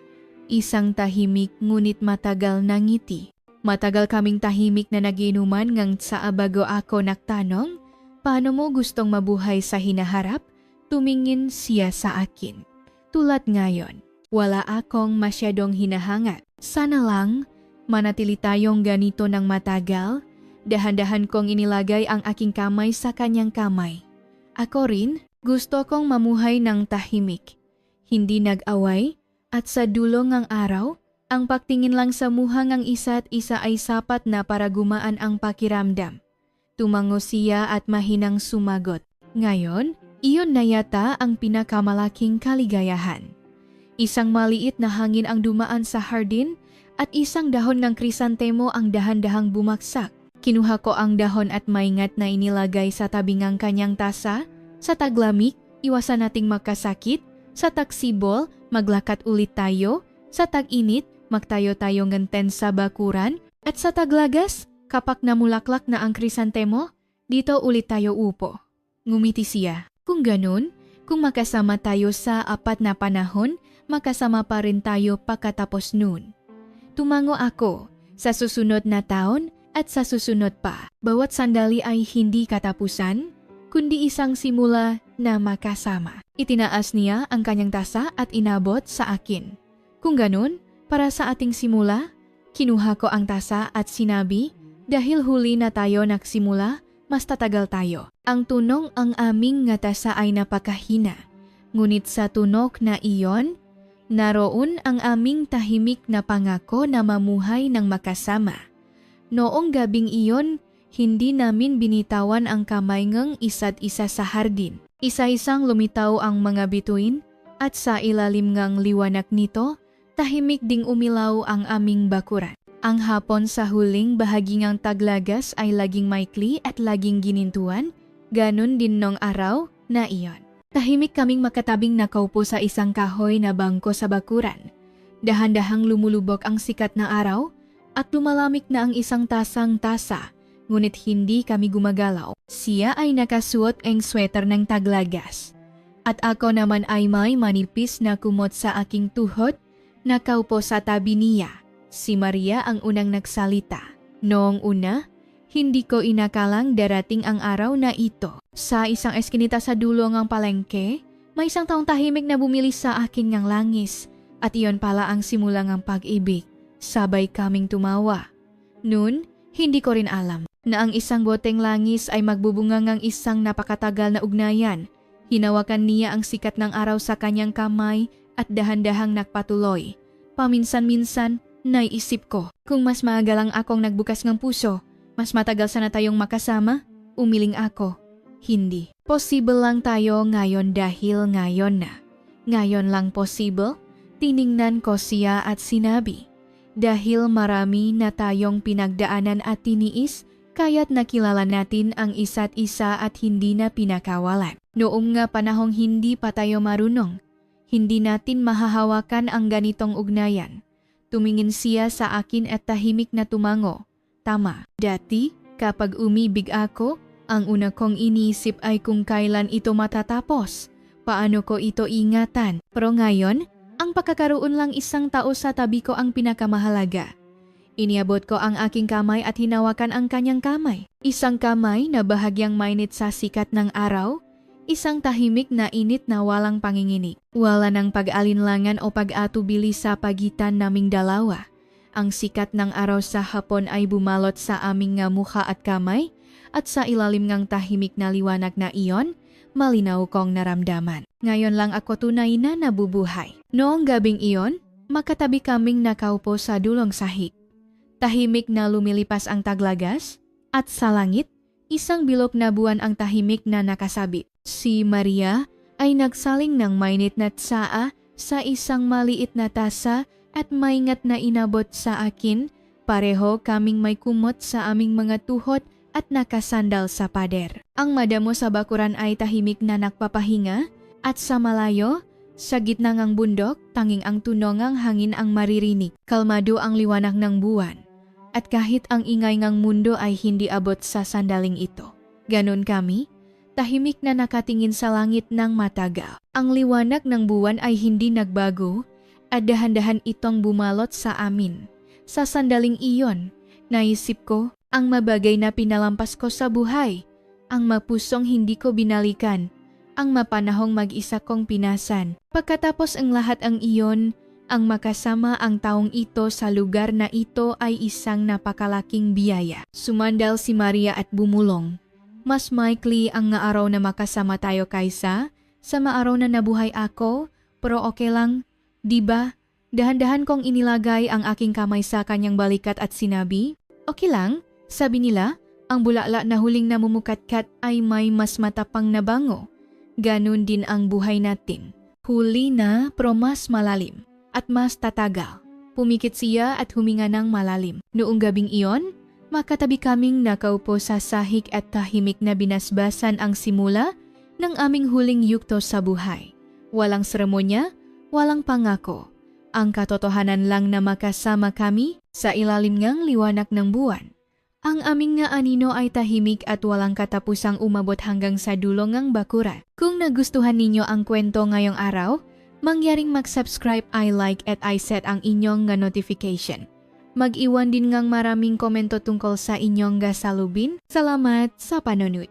S1: Isang tahimik ngunit matagal na ngiti. Matagal kaming tahimik na nagiinuman ngang sa bago ako nagtanong, paano mo gustong mabuhay sa hinaharap? Tumingin siya sa akin. Tulad ngayon, wala akong masyadong hinahangat. Sana lang, manatili tayong ganito ng matagal. Dahan-dahan kong inilagay ang aking kamay sa kanyang kamay. Ako rin, gusto kong mamuhay ng tahimik. Hindi nag-away, at sa dulo ng araw, ang pagtingin lang sa muha ng isa't isa ay sapat na para gumaan ang pakiramdam. Tumango siya at mahinang sumagot. Ngayon, iyon na yata ang pinakamalaking kaligayahan. Isang maliit na hangin ang dumaan sa hardin at isang dahon ng krisantemo ang dahan-dahang bumagsak. Kinuha ko ang dahon at maingat na inilagay sa tabi ng kanyang tasa. Sa taglamig, iwasan nating magkasakit. Sa tagsibol, maglakat ulit tayo. Sa tag-init, magtayo-tayo nganten sa bakuran. At sa taglagas, kapag namulaklak na ang krisantemo, dito ulit tayo upo. Ngumiti siya. Kung ganun, Kung makasama tayo sa 4 na panahon, makasama pa rin tayo pagkatapos nun. Tumango ako sa susunod na taon at sa susunod pa. Bawat sandali ay hindi katapusan, kundi isang simula na makasama. Itinaas niya ang kanyang tasa at inabot sa akin. Kung ganun, para sa ating simula, kinuha ko ang tasa at sinabi, dahil huli na tayo nagsimula, mas tatagal tayo. Ang tunog ang aming nga tasa ay napakahina. Ngunit sa tunog na iyon, naroon ang aming tahimik na pangako na mamuhay ng makasama. Noong gabing iyon, hindi namin binitawan ang kamay ng isa't isa sa hardin. Isa-isang lumitaw ang mga bituin at sa ilalim ng liwanag nito, tahimik ding umilaw ang aming bakuran. Ang hapon sa huling bahagi ng taglagas ay laging maikli at laging ginintuan, ganun din nung araw na iyon. Tahimik kaming makatabing nakaupo sa isang kahoy na bangko sa bakuran. Dahan-dahang lumulubog ang sikat na araw at lumalamig na ang isang tasang tasa, ngunit hindi kami gumagalaw. Siya ay nakasuot ang sweater ng taglagas. At ako naman ay may manipis na kumot sa aking tuhod, nakaupo sa tabi niya. Si Maria ang unang nagsalita. Noong una, hindi ko inakalang darating ang araw na ito. Sa isang eskinita sa dulo ng palengke, may isang taong tahimik na bumili sa akin ng langis. At iyon pala ang simula ng pag-ibig. Sabay kaming tumawa. Noon, hindi ko rin alam na ang isang boteng langis ay magbubunga ng isang napakatagal na ugnayan. Hinawakan niya ang sikat ng araw sa kanyang kamay at dahan-dahang nagpatuloy. Paminsan-minsan, naisip ko, kung mas maaga lang akong nagbukas ng puso, mas matagal sana tayong makasama, umiling ako. Hindi. Possible lang tayo ngayon dahil ngayon na. Ngayon lang possible? Tiningnan ko siya at sinabi, dahil marami na tayong pinagdaanan at tiniis, kaya't nakilala natin ang isa't isa at hindi na pinakawalan. Noong nga panahong hindi pa tayo marunong, hindi natin mahahawakan ang ganitong ugnayan. Tumingin siya sa akin at tahimik na tumango. Tama. Dati, kapag umibig ako, ang una kong iniisip ay kung kailan ito matatapos. Paano ko ito ingatan? Pero ngayon, ang pagkakaroon lang isang tao sa tabi ko ang pinakamahalaga. Iniabot ko ang aking kamay at hinawakan ang kanyang kamay. Isang kamay na bahagyang mainit sa sikat ng araw, isang tahimik na init na walang panginginig. Wala ng pag-alinlangan o pag-atubili sa pagitan naming dalawa. Ang sikat ng araw sa hapon ay bumalot sa aming nga mukha at kamay, at sa ilalim ng tahimik na liwanag na iyon, malinaw kong naramdaman. Ngayon lang ako tunay na nabubuhay. Noong gabing iyon, makatabi kaming nakaupo sa dulong sahig. Tahimik na lumilipas ang taglagas, at sa langit, isang bilog na buwan ang tahimik na nakasabit. Si Maria ay nagsaling ng mainit na tsaa sa isang maliit na tasa at maingat na inabot sa akin. Pareho kaming may kumot sa aming mga tuhod at nakasandal sa pader. Ang madamo sa bakuran ay tahimik na nagpapahinga at sa malayo, sa gitna ng bundok, tanging ang tunog ng hangin ang maririnig. Kalmado ang liwanag ng buwan. At kahit ang ingay ng mundo ay hindi abot sa sandaling ito. Ganon kami, tahimik na nakatingin sa langit ng matagal. Ang liwanag ng buwan ay hindi nagbago at dahan-dahan itong bumalot sa amin. Sa sandaling iyon, naisip ko ang mabagay na pinalampas ko sa buhay, ang mapusong hindi ko binalikan, ang mapanahong mag-isa kong pinasan. Pagkatapos ang lahat ang iyon, ang makasama ang taong ito sa lugar na ito ay isang napakalaking biyaya. Sumandal si Maria at bumulong. Mas maikli ang nga araw na makasama tayo kaysa sa maaraw na nabuhay ako, pero okay lang, di ba? Dahan-dahan kong inilagay ang aking kamay sa kanyang balikat at sinabi, okay lang, sabi nila, ang bulala na huling namumukatkat ay may mas matapang na bango. Ganun din ang buhay natin. Huli na pero mas malalim at mas tatagal. Pumikit siya at huminga ng malalim. Noong gabing iyon, makatabi kaming nakaupo sa sahig at tahimik na binasbasan ang simula ng aming huling yugto sa buhay. Walang seremonya, walang pangako. Ang katotohanan lang na makasama kami sa ilalim ng liwanag ng buwan. Ang aming nga anino ay tahimik at walang katapusang umabot hanggang sa dulo ngang bakuran. Kung nagustuhan ninyo ang kwento ngayong araw, mangyaring mag-subscribe, i-like at i-set ang inyong nga notification. Mag-iwan din ngang maraming komento tungkol sa inyong ga salubin. Salamat sa panunod.